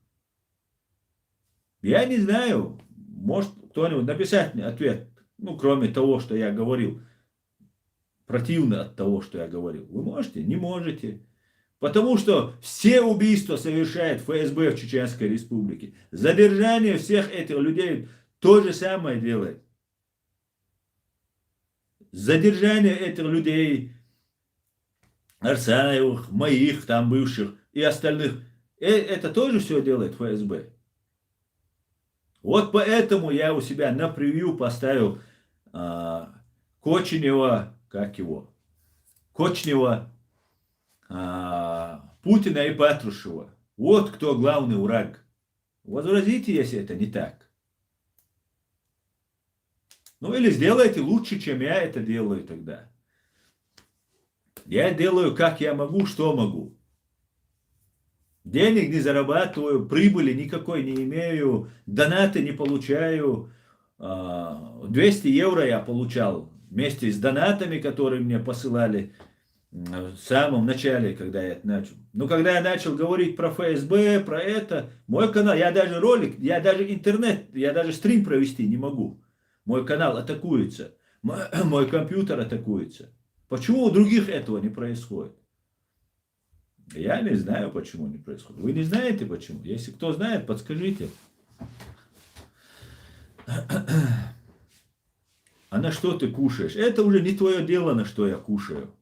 Я не знаю, может кто-нибудь написать мне ответ, ну, кроме того, что я говорил, противно от того, что я говорил. Вы можете? Не можете. Потому что все убийства совершает ФСБ в Чеченской Республике. Задержание всех этих людей то же самое делает. Задержание этих людей, Арсаевых, моих там бывших и остальных, это тоже все делает ФСБ. Вот поэтому я у себя на превью поставил Кочнева, как его, Кочнева, Путина и Патрушева. Вот кто главный враг. Возразите, если это не так. Ну или сделайте лучше, чем я это делаю тогда. Я делаю, как я могу, что могу. Денег не зарабатываю, прибыли никакой не имею, донаты не получаю. 200 евро я получал вместе с донатами, которые мне посылали в самом начале, когда я это начал. Но когда я начал говорить про ФСБ, про это, мой канал, я даже ролик, я даже интернет, я даже стрим провести не могу. Мой канал атакуется, мой компьютер атакуется. Почему у других этого не происходит? Я не знаю, почему не происходит. Вы не знаете, почему? Если кто знает, подскажите. А на что ты кушаешь? Это уже не твое дело, на что я кушаю.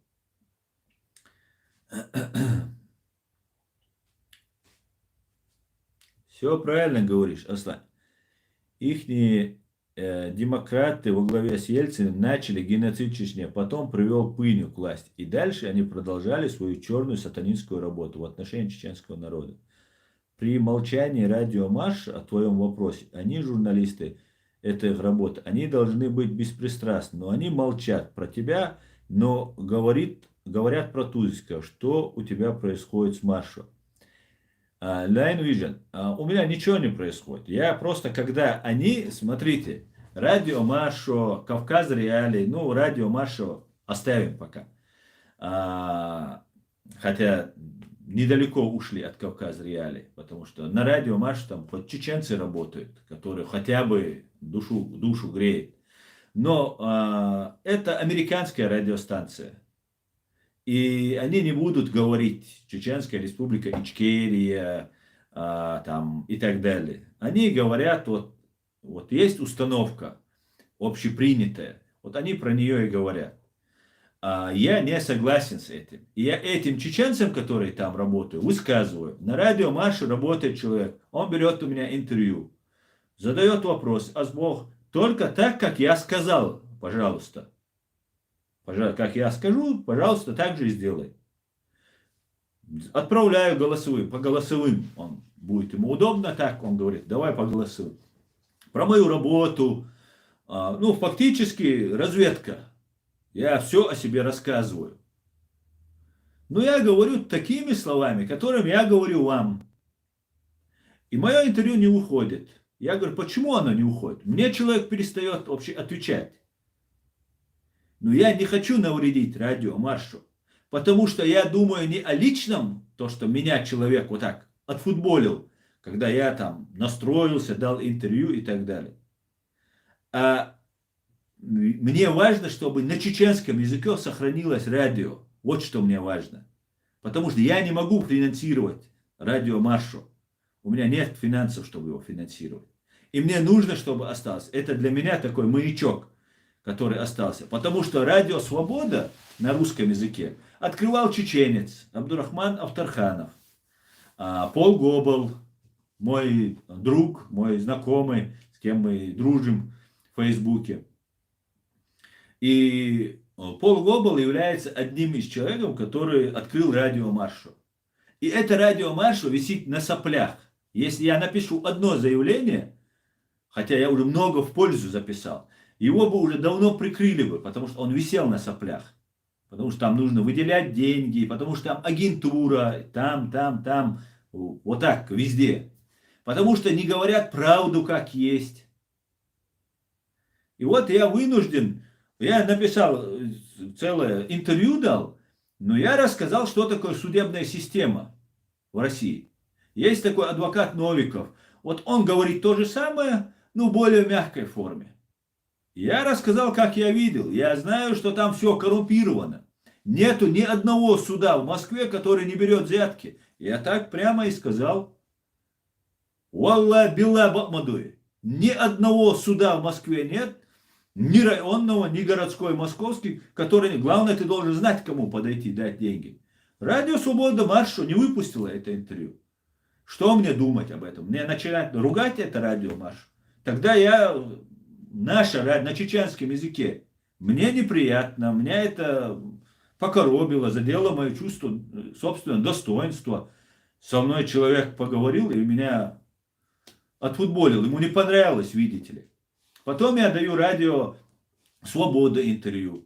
Все правильно говоришь, Аслан. Ихние демократы во главе с Ельциным начали геноцид Чечни, потом привел Пыню к власти. И дальше они продолжали свою черную сатанинскую работу в отношении чеченского народа. При молчании радио Маш о твоем вопросе, они журналисты, это их работа, они должны быть беспристрастны, но они молчат про тебя, но говорят про Тузика, что у тебя происходит с Машо. Line Vision. У меня ничего не происходит. Я просто, когда они, смотрите, радио Машо, Кавказ Реалии, ну, радио Машо оставим пока. Хотя недалеко ушли от Кавказ Реалии, потому что на радио Машо там хоть чеченцы работают, которые хотя бы душу греют. Но это американская радиостанция. И они не будут говорить Чеченская Республика, Ичкерия там, и так далее. Они говорят, вот есть установка общепринятая, вот они про нее и говорят. Я не согласен с этим. И я этим чеченцам, которые там работают, высказываю. На радио Марше работает человек, он берет у меня интервью, задает вопрос, Бог, только так, как я сказал, пожалуйста. Как я скажу, пожалуйста, так же и сделай. Отправляю голосовые, по голосовым. Он будет ему удобно так, он говорит, давай по голосовым. Про мою работу, ну, фактически разведка. Я все о себе рассказываю. Но я говорю такими словами, которыми я говорю вам. И мое интервью не уходит. Я говорю, почему оно не уходит? Мне человек перестает вообще отвечать. Но я не хочу навредить радио Маршу, потому что я думаю не о личном, то, что меня человек вот так отфутболил, когда я там настроился, дал интервью и так далее. А мне важно, чтобы на чеченском языке сохранилось радио. Вот что мне важно. Потому что я не могу финансировать радио Маршу. У меня нет финансов, чтобы его финансировать. И мне нужно, чтобы осталось. Это для меня такой маячок, который остался. Потому что радио «Свобода» на русском языке открывал чеченец Абдурахман Автарханов. Пол Гобл, мой друг, мой знакомый, с кем мы дружим в Фейсбуке. И Пол Гобл является одним из человеков, который открыл радио Маршу. И это радио Маршу висит на соплях. Если я напишу одно заявление, хотя я уже много в пользу записал, его бы уже давно прикрыли бы, потому что он висел на соплях. Потому что там нужно выделять деньги, потому что там агентура, там, вот так, везде. Потому что не говорят правду, как есть. И вот я вынужден, я написал целое интервью дал, но я рассказал, что такое судебная система в России. Есть такой адвокат Новиков. Вот он говорит то же самое, но в более мягкой форме. Я рассказал, как я видел. Я знаю, что там все коррумпировано. Нету ни одного суда в Москве, который не берет взятки. Я так прямо и сказал. Валла билла бахмадуи. Ни одного суда в Москве нет, ни районного, ни городской, московский, который... Главное, ты должен знать, кому подойти, дать деньги. Радио «Свобода» Маршу не выпустила это интервью. Что мне думать об этом? Мне начинать ругать это радио Маршу? Тогда я... Наше на чеченском языке. Мне неприятно, меня это покоробило, задело мое чувство собственного достоинства. Со мной человек поговорил и меня отфутболил. Ему не понравилось, видите ли. Потом я даю радио «Свобода» интервью.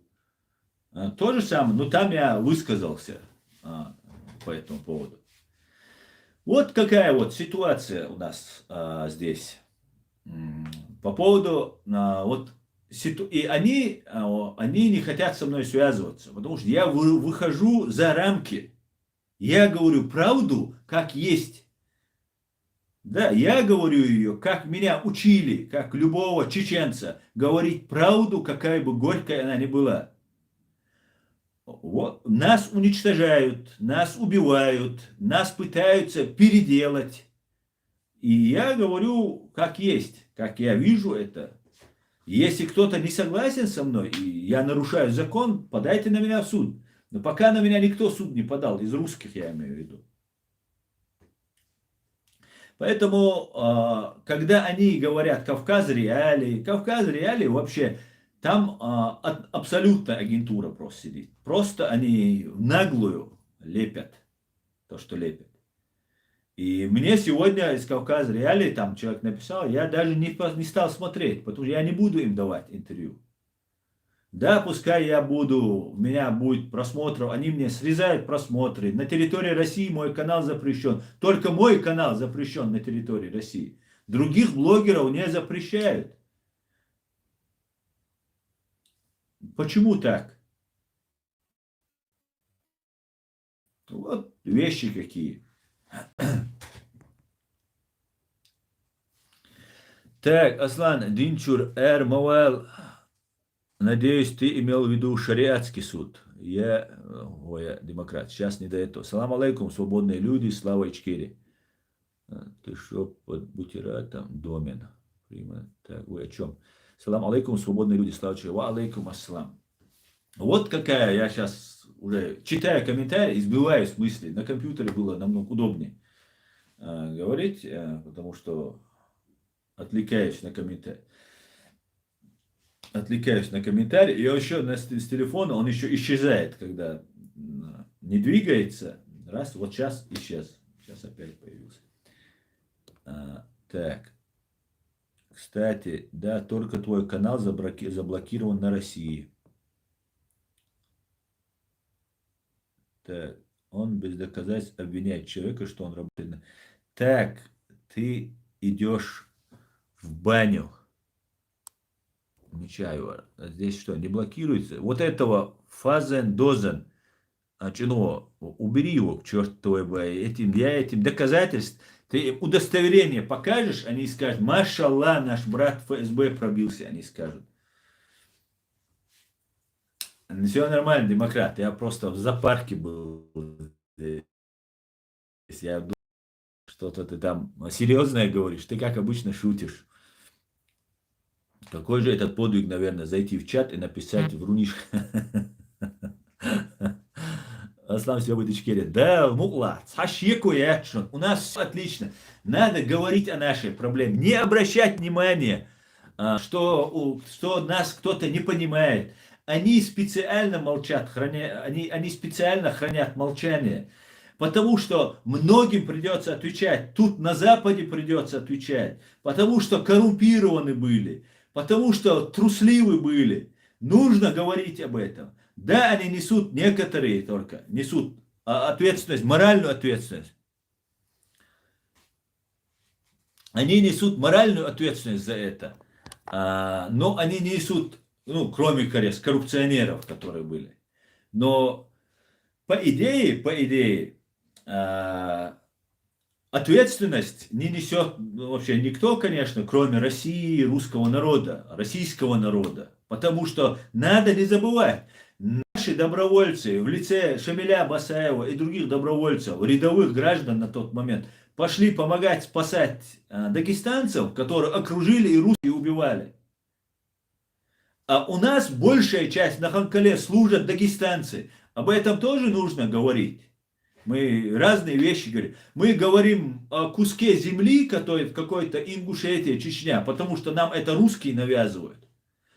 То же самое, но там я высказался по этому поводу. Вот какая вот ситуация у нас здесь. По поводу вот и они не хотят со мной связываться, потому что я выхожу за рамки. Я говорю правду, как есть. Да, я говорю ее, как меня учили, как любого чеченца, говорить правду, какая бы горькая она ни была. Вот, нас уничтожают, нас убивают, нас пытаются переделать. И я говорю, как есть, как я вижу это. Если кто-то не согласен со мной, и я нарушаю закон, подайте на меня в суд. Но пока на меня никто суд не подал, из русских я имею в виду. Поэтому, когда они говорят Кавказ реалии вообще, там абсолютно агентура просто сидит. Просто они наглую лепят то, что лепят. И мне сегодня из Кавказа реалии, там человек написал, я даже не стал смотреть, потому что я не буду им давать интервью. Да, пускай у меня будет просмотров, они мне срезают просмотры. На территории России мой канал запрещен. Только мой канал запрещен на территории России. Других блогеров не запрещают. Почему так? Вот вещи какие. Так, Аслан, Динчур, Мавал, надеюсь, ты имел в виду шариатский суд. Я демократ, сейчас не до этого. Салам алейкум, свободные люди, слава Ичкере. Ты что, под бутератом домен? Так, вы о чем? Салам алейкум, свободные люди, слава Ичкере. Ва алейкум ассалам. Вот какая, я сейчас уже читая комментарии, избиваюсь в мысли. На компьютере было намного удобнее говорить, потому что отвлекаюсь на комментарий. И еще с телефона он еще исчезает, когда не двигается. Раз, вот сейчас исчез. Сейчас опять появился. Так. Кстати, да, только твой канал заблокирован на России. Так. Он без доказательств обвиняет человека, что он работает. Так, ты идешь в баню. Мечаева. А здесь что, не блокируется? Вот этого Фазен Дозен, ну, убери его к чертовой бае. Этим доказательств. Ты удостоверение покажешь, они скажут, машалла, наш брат ФСБ пробился, они скажут. Все нормально, демократ. Я просто в зоопарке был. Я думал, что-то ты там серьезное говоришь. Ты, как обычно, шутишь. Какой же этот подвиг, наверное, зайти в чат и написать врунишь. Аслам Сябыт Ичкерия. Да, мула, цашеку якшон. У нас все отлично. Надо говорить о нашей проблеме. Не обращать внимания, что нас кто-то не понимает. Они специально молчат, они специально хранят молчание. Потому что многим придется отвечать. Тут на Западе придется отвечать. Потому что коррумпированы были. Потому что трусливы были. Нужно говорить об этом. Да, они несут, некоторые только, несут ответственность, моральную ответственность. Они несут моральную ответственность за это. Но они не несут, ну, кроме, конечно, коррупционеров, которые были. Но по идее, ответственность не несет вообще никто, конечно, кроме России, русского народа, российского народа. Потому что надо не забывать, наши добровольцы в лице Шамиля Басаева и других добровольцев, рядовых граждан на тот момент, пошли помогать спасать дагестанцев, которые окружили и русские убивали. А у нас большая часть на Ханкале служат дагестанцы. Об этом тоже нужно говорить. Мы разные вещи говорим. Мы говорим о куске земли, который в какой-то Ингушетии, Чечня, потому что нам это русские навязывают.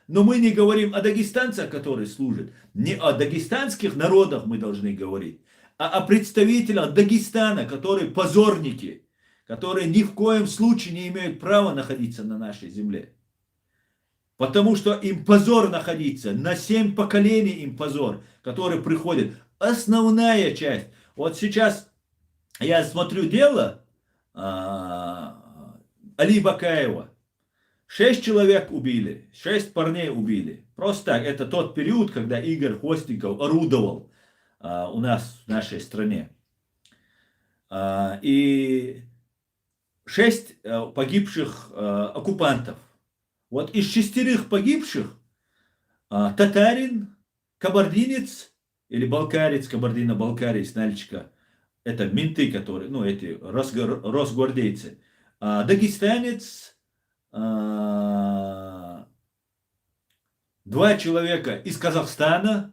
Но мы не говорим о дагестанцах, которые служат. Не о дагестанских народах мы должны говорить, а о представителях Дагестана, которые позорники, которые ни в коем случае не имеют права находиться на нашей земле. Потому что им позор находиться, на 7 поколений им позор, который приходит. Основная часть. Вот сейчас я смотрю дело Али Бакаева. 6 человек убили, 6 парней убили. Просто так, это тот период, когда Игорь Хвостиков орудовал у нас в нашей стране. И 6 погибших оккупантов. Вот из 6 погибших татарин, кабардинец или балкарец, кабардино-балкарец, нальчика, это менты, которые, ну, эти росгвардейцы, дагестанец, 2 человека из Казахстана.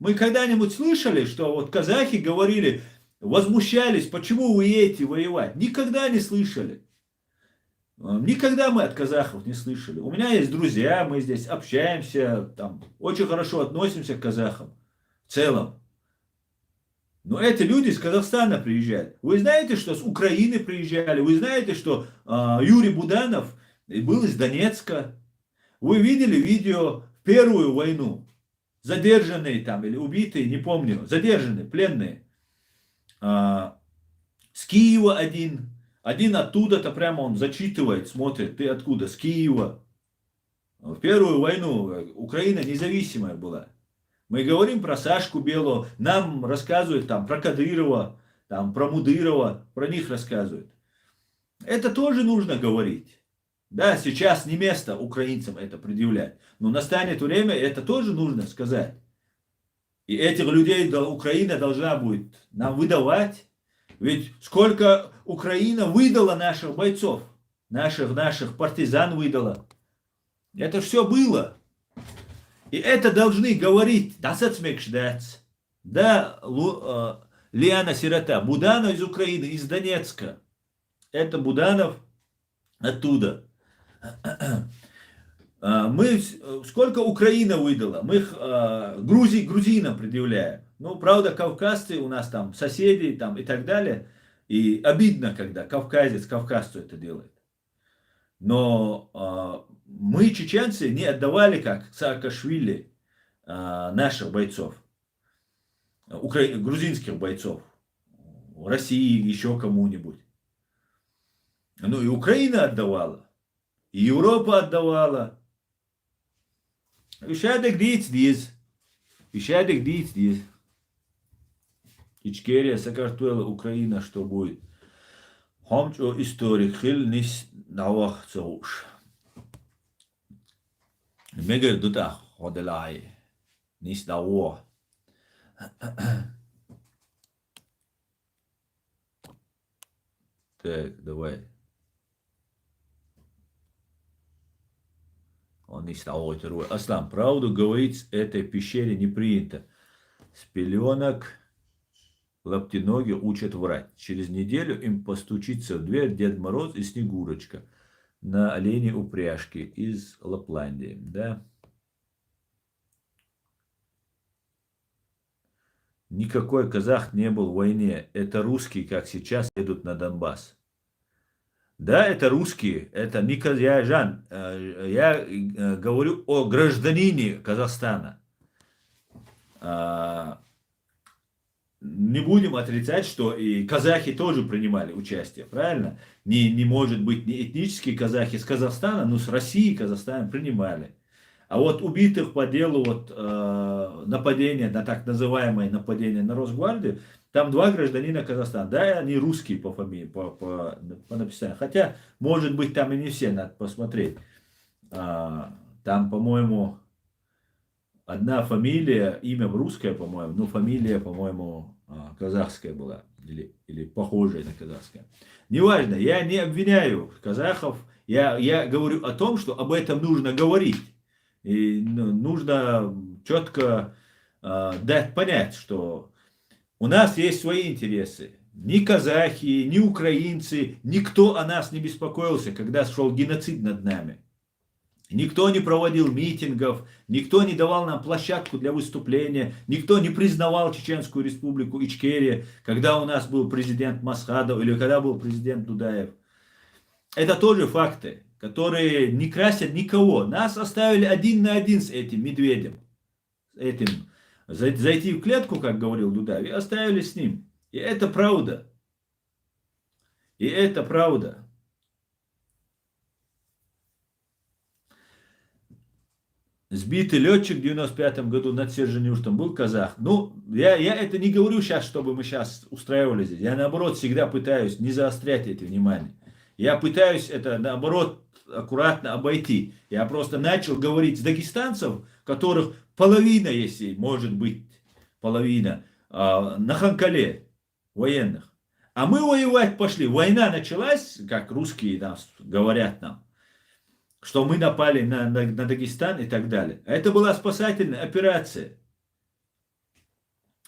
Мы когда-нибудь слышали, что вот казахи говорили, возмущались, почему вы едете воевать? Никогда не слышали. Никогда мы от казахов не слышали. У меня есть друзья, мы здесь общаемся, там, очень хорошо относимся к казахам в целом. Но эти люди из Казахстана приезжают. Вы знаете, что с Украины приезжали? Вы знаете, что Юрий Буданов был из Донецка? Вы видели видео в Первую войну? Задержанные там или убитые, не помню. Задержанные, пленные. С Киева один. Один оттуда-то прямо он зачитывает, смотрит. Ты откуда? С Киева. В Первую войну Украина независимая была. Мы говорим про Сашку Белого, нам рассказывают там про Кадырова, там, про Мудырова, про них рассказывают. Это тоже нужно говорить. Да, сейчас не место украинцам это предъявлять, но настанет время, это тоже нужно сказать. И этих людей Украина должна будет нам выдавать. Ведь сколько Украина выдала наших бойцов, наших партизан выдала. Это все было. И это должны говорить. Да, Лиана Сирота. Буданов из Украины, из Донецка. Это Буданов оттуда. Сколько Украина выдала? Мы их грузинам предъявляем. Ну, правда, кавказцы у нас там соседи там, и так далее. И обидно, когда кавказцу это делает. Но мы, чеченцы, не отдавали, как Саакашвили, наших бойцов, грузинских бойцов, России, еще кому-нибудь. Ну и Украина отдавала, и Европа отдавала. Üşedik diyiz. Üşedik diyiz. Ичкерия, Сакартуэла, Украина, что будет? Хамч о историк, хил нис навах цауш. Мегер дута ходелай. Нис наво. Так, давай. Он не стал герой. Аслан, правду говорить в этой пещере не принято. С пеленок лаптиноги учат врать. Через неделю им постучится в дверь Дед Мороз и Снегурочка на оленей упряжке из Лапландии. Да? Никакой казах не был в войне. Это русские, как сейчас, едут на Донбасс. Да, это русские, это не казахстан. Я говорю о гражданине Казахстана. Не будем отрицать, что и казахи тоже принимали участие, правильно? Не может быть не этнические казахи с Казахстана, но с России Казахстан принимали. А вот убитых по делу нападения, на так называемое нападение на Росгвардию, там 2 гражданина Казахстана. Да, они русские по фамилии, по написанию. Хотя, может быть, там и не все, надо посмотреть. Там, по-моему, одна фамилия, имя русское, по-моему, но фамилия, по-моему, казахская была. Или похожая на казахское. Неважно, я не обвиняю казахов. Я говорю о том, что об этом нужно говорить. И нужно четко дать понять, что у нас есть свои интересы. Ни казахи, ни украинцы, никто о нас не беспокоился, когда шел геноцид над нами. Никто не проводил митингов, никто не давал нам площадку для выступления, никто не признавал Чеченскую республику Ичкерия, когда у нас был президент Масхадов или когда был президент Дудаев. Это тоже факты, которые не красят никого. Нас оставили 1 на 1 с этим медведем. Зайти в клетку, как говорил Дудаев, и оставили с ним. И это правда. И это правда. Сбитый летчик в 95 году над Серженюштом был казах. Ну, я это не говорю сейчас, чтобы мы сейчас устраивали здесь. Я наоборот всегда пытаюсь не заострять это внимание. Я пытаюсь это наоборот аккуратно обойти. Я просто начал говорить с дагестанцев, которых половина, если может быть половина, на Ханкале военных. А мы воевать пошли. Война началась, как русские нас говорят нам, что мы напали на Дагестан и так далее. А это была спасательная операция,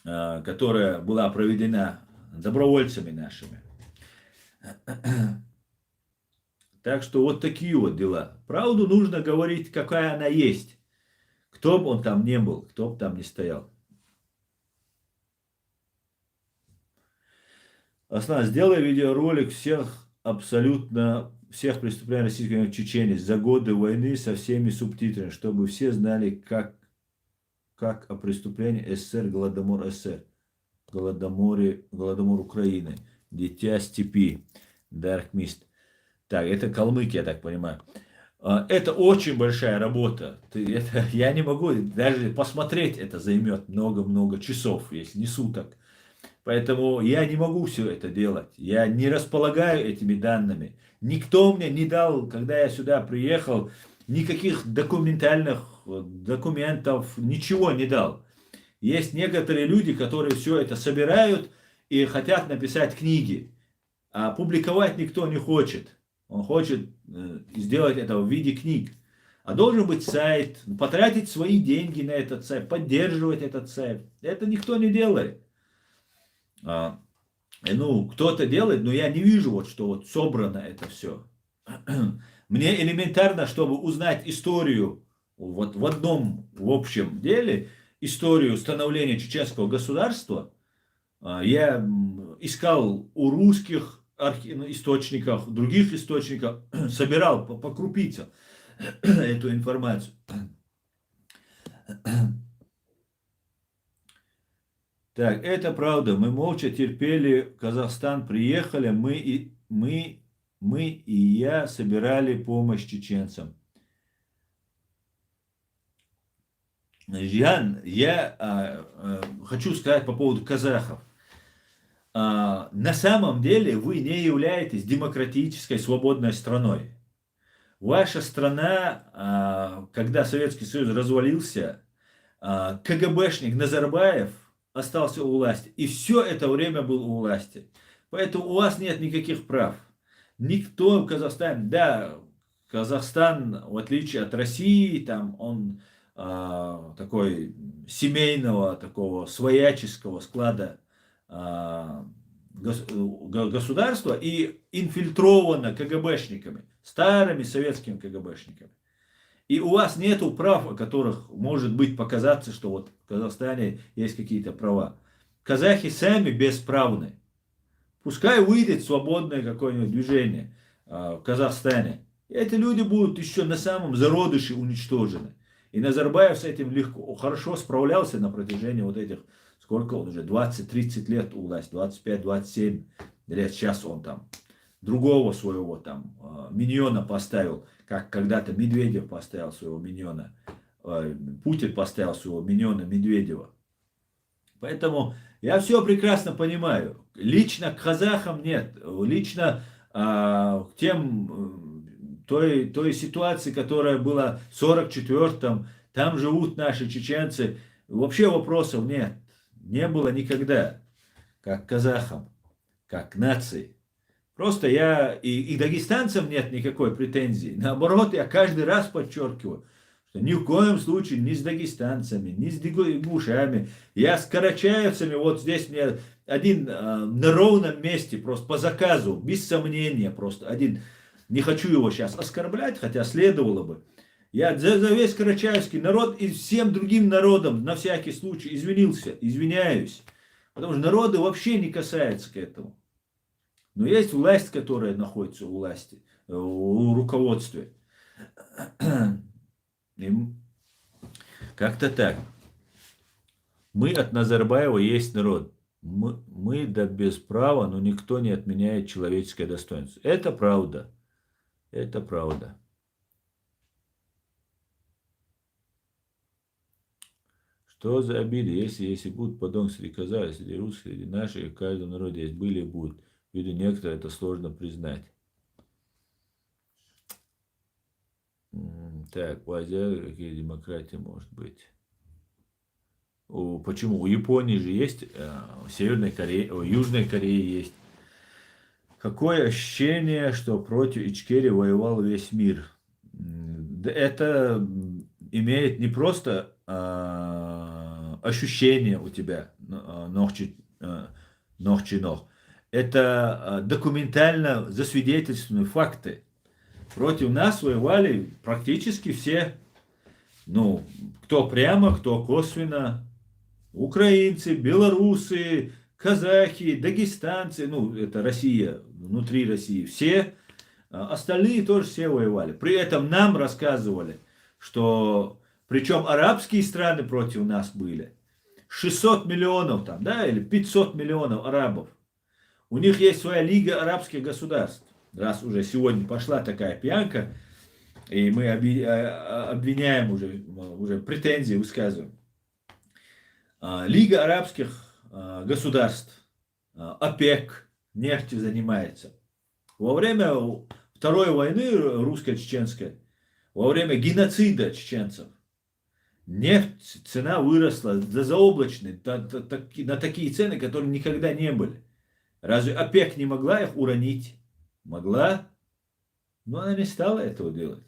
которая была проведена добровольцами нашими. Так что вот такие вот дела. Правду нужно говорить, какая она есть. Кто бы он там не был, кто бы там не стоял. Аслан, сделай видеоролик абсолютно всех преступлений российской в Чечении за годы войны со всеми субтитрами, чтобы все знали, как о преступлении СССР, Голодомор СССР, Голодомор Украины, Дитя степи, Dark Mist. Так, это калмыки, я так понимаю. Это очень большая работа. Я не могу, даже посмотреть это займет много-много часов, если не суток. Поэтому я не могу все это делать. Я не располагаю этими данными. Никто мне не дал, когда я сюда приехал, никаких документальных документов, ничего не дал. Есть некоторые люди, которые все это собирают и хотят написать книги. А публиковать никто не хочет. Он хочет сделать это в виде книг. А должен быть сайт, потратить свои деньги на этот сайт, поддерживать этот сайт. Это никто не делает. Ну, кто-то делает, но я не вижу, вот, что вот собрано это все. Мне элементарно, чтобы узнать историю, вот в одном, в общем деле, историю становления чеченского государства, я искал у русских источников, других источников, собирал по крупицам эту информацию. Так, это правда. Мы молча терпели. Казахстан приехали. Мы и я собирали помощь чеченцам. Я хочу сказать по поводу казахов. На самом деле вы не являетесь демократической свободной страной. Ваша страна, когда Советский Союз развалился, КГБшник Назарбаев остался у власти. И все это время был у власти. Поэтому у вас нет никаких прав. Никто в Казахстане, да, Казахстан, в отличие от России, там он такой семейного, такого свояческого склада государства и инфильтровано КГБшниками, старыми советскими КГБшниками. И у вас нету прав, о которых может быть показаться, что вот в Казахстане есть какие-то права. Казахи сами бесправны. Пускай выйдет свободное какое-нибудь движение в Казахстане. И эти люди будут еще на самом зародыше уничтожены. И Назарбаев с этим легко, хорошо справлялся на протяжении вот этих, сколько он уже, 20-30 лет у власти, 25-27 лет. Сейчас он там другого своего там миньона поставил, как когда-то Медведев поставил своего миньона, Путин поставил своего миньона Медведева. Поэтому я все прекрасно понимаю. Лично к казахам нет. Лично к той ситуации, которая была в 44-м, там живут наши чеченцы. Вообще вопросов нет. Не было никогда. Как к казахам, как к нации. Просто я и дагестанцам нет никакой претензии. Наоборот, я каждый раз подчеркиваю, что ни в коем случае ни с дагестанцами, ни с ингушами. Я с карачаевцами, вот здесь мне один на ровном месте, просто по заказу, без сомнения, просто один. Не хочу его сейчас оскорблять, хотя следовало бы. Я за весь карачаевский народ и всем другим народам на всякий случай извиняюсь. Потому что народы вообще не касается к этому. Но есть власть, которая находится у власти, у руководства. Как-то так. Мы от Назарбаева есть народ. Мы да без права, но никто не отменяет человеческое достоинство. Это правда. Это правда. Что за обиды, если будут подонки среди казахов, среди русских, среди наших, в каждом народе есть, были и будут. Виду некоторые это сложно признать. Так, в Азии какие демократии может быть? Почему? У Японии же есть, в Северной Корее, в Южной Корее есть. Какое ощущение, что против Ичкерии воевал весь мир? Это имеет не просто ощущение у тебя, ног-чи-ног. Это документально засвидетельствованные факты. Против нас воевали практически все, ну, кто прямо, кто косвенно. Украинцы, белорусы, казахи, дагестанцы, ну, это Россия, внутри России, все. Остальные тоже все воевали. При этом нам рассказывали, что, причем арабские страны против нас были. 600 миллионов там, да, или 500 миллионов арабов. У них есть своя лига арабских государств. Раз уже сегодня пошла такая пьянка, и мы обвиняем уже претензии высказываем. Лига арабских государств, ОПЕК, нефтью занимается. Во время Второй войны русско-чеченской, во время геноцида чеченцев, нефть, цена выросла до заоблачной, на такие цены, которые никогда не были. Разве ОПЕК не могла их уронить? Могла, но она не стала этого делать.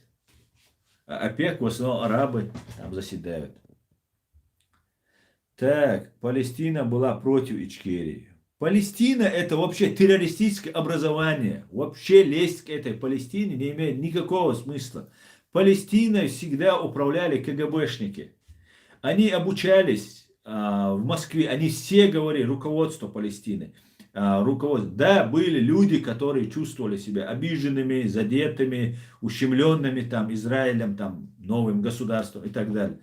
А ОПЕК в основном арабы там заседают. Так, Палестина была против Ичкерии. Палестина это вообще террористическое образование. Вообще лезть к этой Палестине не имеет никакого смысла. Палестиной всегда управляли КГБшники. Они обучались в Москве, они все говорили, руководство Палестины. Да, были люди, которые чувствовали себя обиженными, задетыми, ущемленными там Израилем, там новым государством и так далее.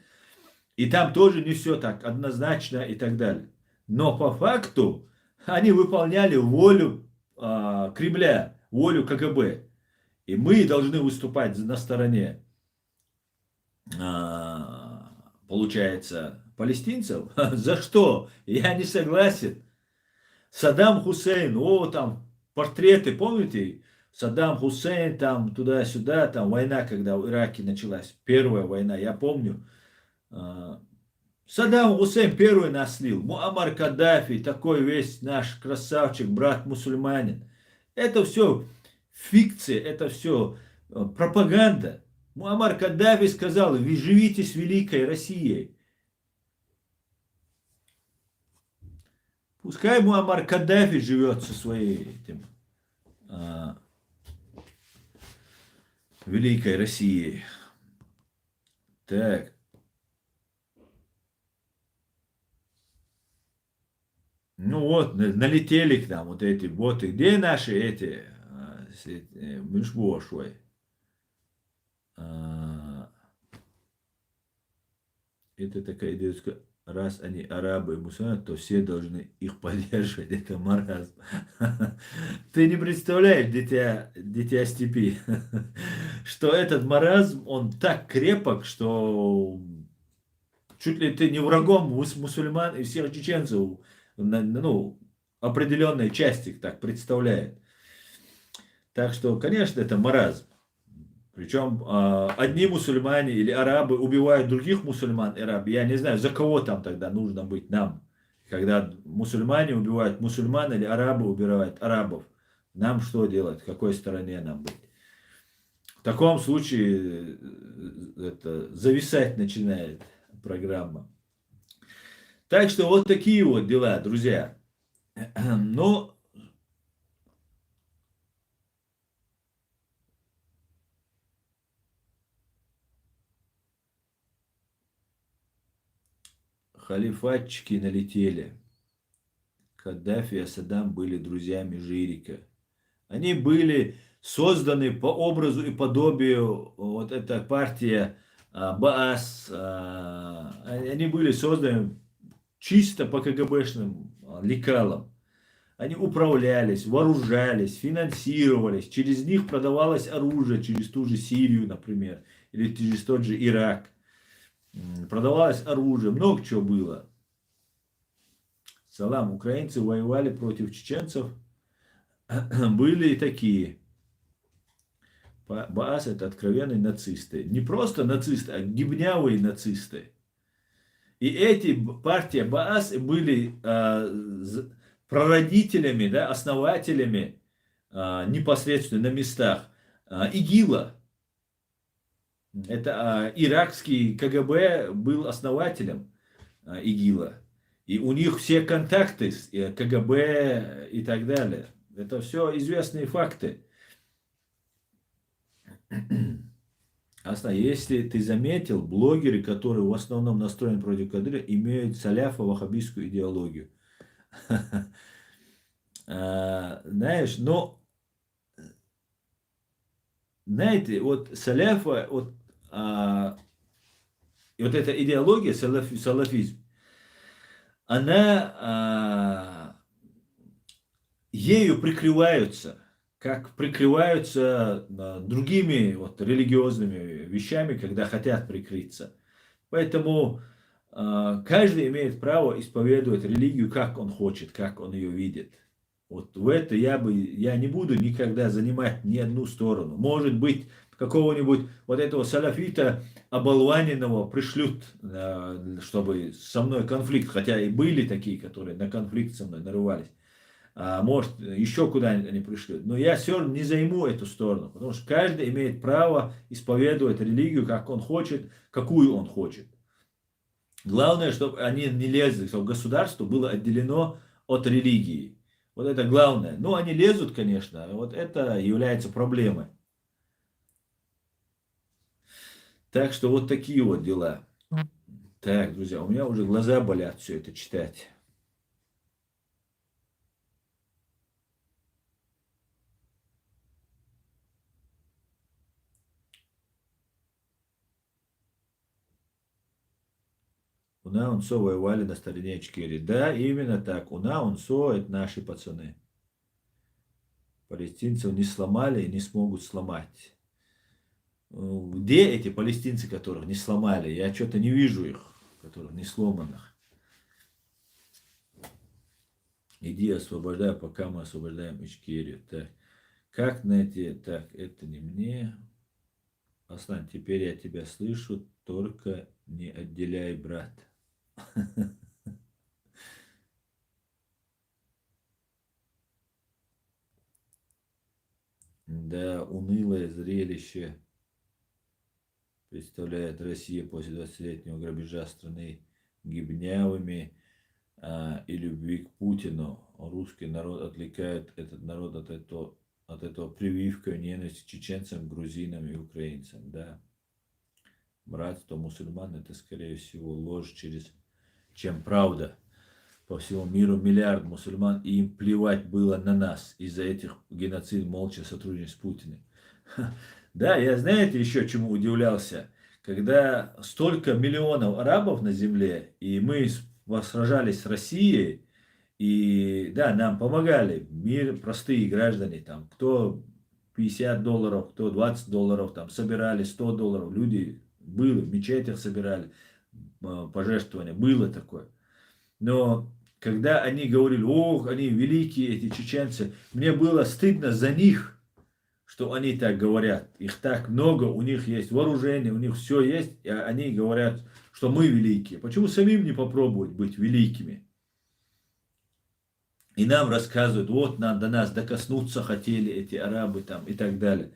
И там тоже не все так однозначно и так далее. Но по факту они выполняли волю Кремля, волю КГБ. И мы должны выступать на стороне получается, палестинцев. За что? Я не согласен. Саддам Хусейн, там портреты, помните? Саддам Хусейн, там туда-сюда, там война, когда в Ираке началась, первая война, я помню. А, Саддам Хусейн первый нас слил. Муаммар Каддафи, такой весь наш красавчик, брат мусульманин. Это все фикция, это все пропаганда. Муаммар Каддафи сказал: вы живите с великой Россией. Пускай Муаммар Каддафи живет со своей а, великой Россией. Так. Ну вот, налетели к нам вот эти боты. Где наши эти? Мышбошвай. Это такая идея, раз они арабы и мусульмане, то все должны их поддерживать. Это маразм. Ты не представляешь, дитя степи, что этот маразм, он так крепок, что чуть ли ты не врагом мусульман и всех чеченцев, ну, определенной части так представляет. Так что, конечно, это маразм. Причем одни мусульмане или арабы убивают других мусульман и арабов. Я не знаю, за кого там тогда нужно быть нам. Когда мусульмане убивают мусульман или арабы убивают арабов. Нам что делать? В какой стороне нам быть? В таком случае это зависать начинает программа. Так что вот такие вот дела, друзья. Но халифатчики налетели. Каддафи и Саддам были друзьями Жирика. Они были созданы по образу и подобию, вот эта партия Баас, они были созданы чисто по КГБшным лекалам. Они управлялись, вооружались, финансировались, через них продавалось оружие, через ту же Сирию, например, или через тот же Ирак. Продавалось оружие, много чего было. Салам, украинцы воевали против чеченцев, были и такие. Баас — это откровенные нацисты. Не просто нацисты, а гибнявые нацисты. И эти партии Баас были прародителями, да, основателями непосредственно на местах ИГИЛа. Это иракский КГБ был основателем ИГИЛа. И у них все контакты с КГБ и так далее. Это все известные факты. Если ты заметил, блогеры, которые в основном настроены против Кадыра, имеют саляфо-ваххабистскую идеологию. Знаешь, но, знаете, вот саляфа, вот эта идеология, салафизм, она ею прикрываются, как прикрываются другими вот религиозными вещами, когда хотят прикрыться. Поэтому каждый имеет право исповедовать религию, как он хочет, как он ее видит. Вот в это я не буду никогда занимать ни одну сторону. Может быть, какого-нибудь вот этого салафита оболваненного пришлют, чтобы со мной конфликт, хотя и были такие, которые на конфликт со мной нарывались. Может, еще куда-нибудь они пришлют. Но я все равно не займу эту сторону, потому что каждый имеет право исповедовать религию, как он хочет, какую он хочет. Главное, чтобы они не лезли, чтобы государство было отделено от религии. Вот это главное. Ну, они лезут, конечно, вот это является проблемой. Так что вот такие вот дела. Так, друзья, у меня уже глаза болят все это читать. Уна, Унсо воевали на стороне Ичкерии. Да, именно так. Уна, Унсо — это наши пацаны. Палестинцев не сломали и не смогут сломать. Где эти палестинцы, которых не сломали? Я что-то не вижу их. которых не сломанных. Иди освобождай, пока мы освобождаем Ичкерию. Так, как найти? Так, это не мне. Аслан, теперь я тебя слышу, только не отделяй, брат. Да, унылое зрелище представляет Россия после 20-летнего грабежа страны гибнявыми и любви к Путину. Русский народ отвлекает этот народ от этого прививкой ненависти к чеченцам, грузинам и украинцам. Да, братство мусульман это скорее всего ложь чем правда. По всему миру миллиард мусульман, и им плевать было на нас. Из-за этих геноцид молча сотрудничает с Путиным. Да, я знаете еще чему удивлялся? Когда столько миллионов арабов на земле, и мы сражались с Россией, и да, нам помогали мир, простые граждане, там, кто $50, кто $20, там, собирали $100, люди было, в мечетях собирали пожертвования, было такое. Но когда они говорили, ох, они великие, эти чеченцы, мне было стыдно за них, что они так говорят. Их так много, у них есть вооружение, у них все есть, и они говорят, что мы великие. Почему самим не попробовать быть великими? И нам рассказывают, вот нам до нас докоснуться хотели эти арабы там и так далее.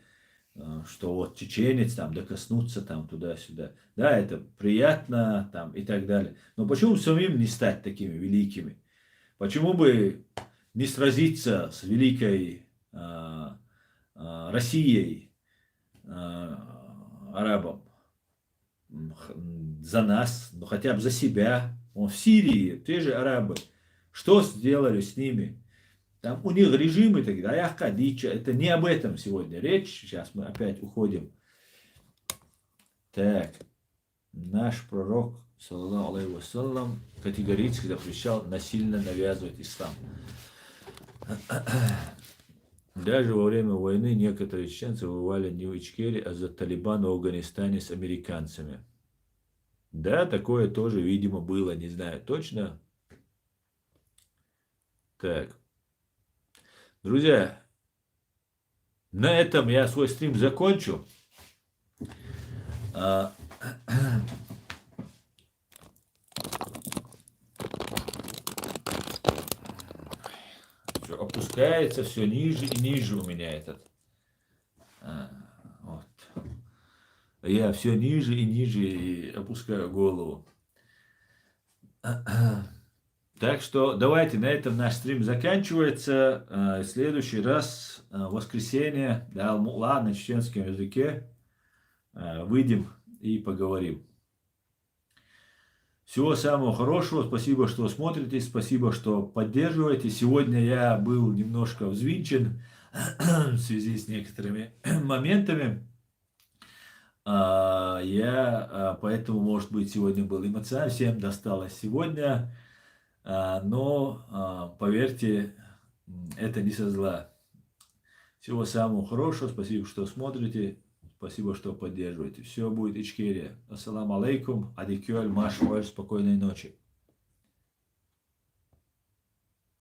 Что вот чеченец там докоснуться там туда-сюда. Да, это приятно там и так далее. Но почему самим не стать такими великими? Почему бы не сразиться с великой Россией, арабам, за нас, ну хотя бы за себя. В Сирии, те же арабы, что сделали с ними? Там у них режимы тогда, это не об этом сегодня речь. Сейчас мы опять уходим. Так, наш пророк, саллаллаху алейхи вассалям, категорически запрещал насильно навязывать ислам. Даже во время войны некоторые чеченцы воевали не в Ичкерии, а за Талибан в Афганистане с американцами. Да, такое тоже, видимо, было, не знаю точно. Так. Друзья, на этом я свой стрим закончу. Все опускается все ниже и ниже у меня этот. Вот. Я все ниже и ниже и опускаю голову. Так что давайте, на этом наш стрим заканчивается. В следующий раз, в воскресенье, да, Аль-Му'ла на чеченском языке, выйдем и поговорим. Всего самого хорошего. Спасибо, что смотрите. Спасибо, что поддерживаете. Сегодня я был немножко взвинчен в связи с некоторыми моментами. Поэтому, может быть, сегодня был эмоционально. Всем досталось сегодня. Но, поверьте, это не со зла. Всего самого хорошего. Спасибо, что смотрите. Спасибо, что поддерживаете. Все будет Ичкерия. Ассаламу алейкум. Адикюаль, маш, спокойной ночи.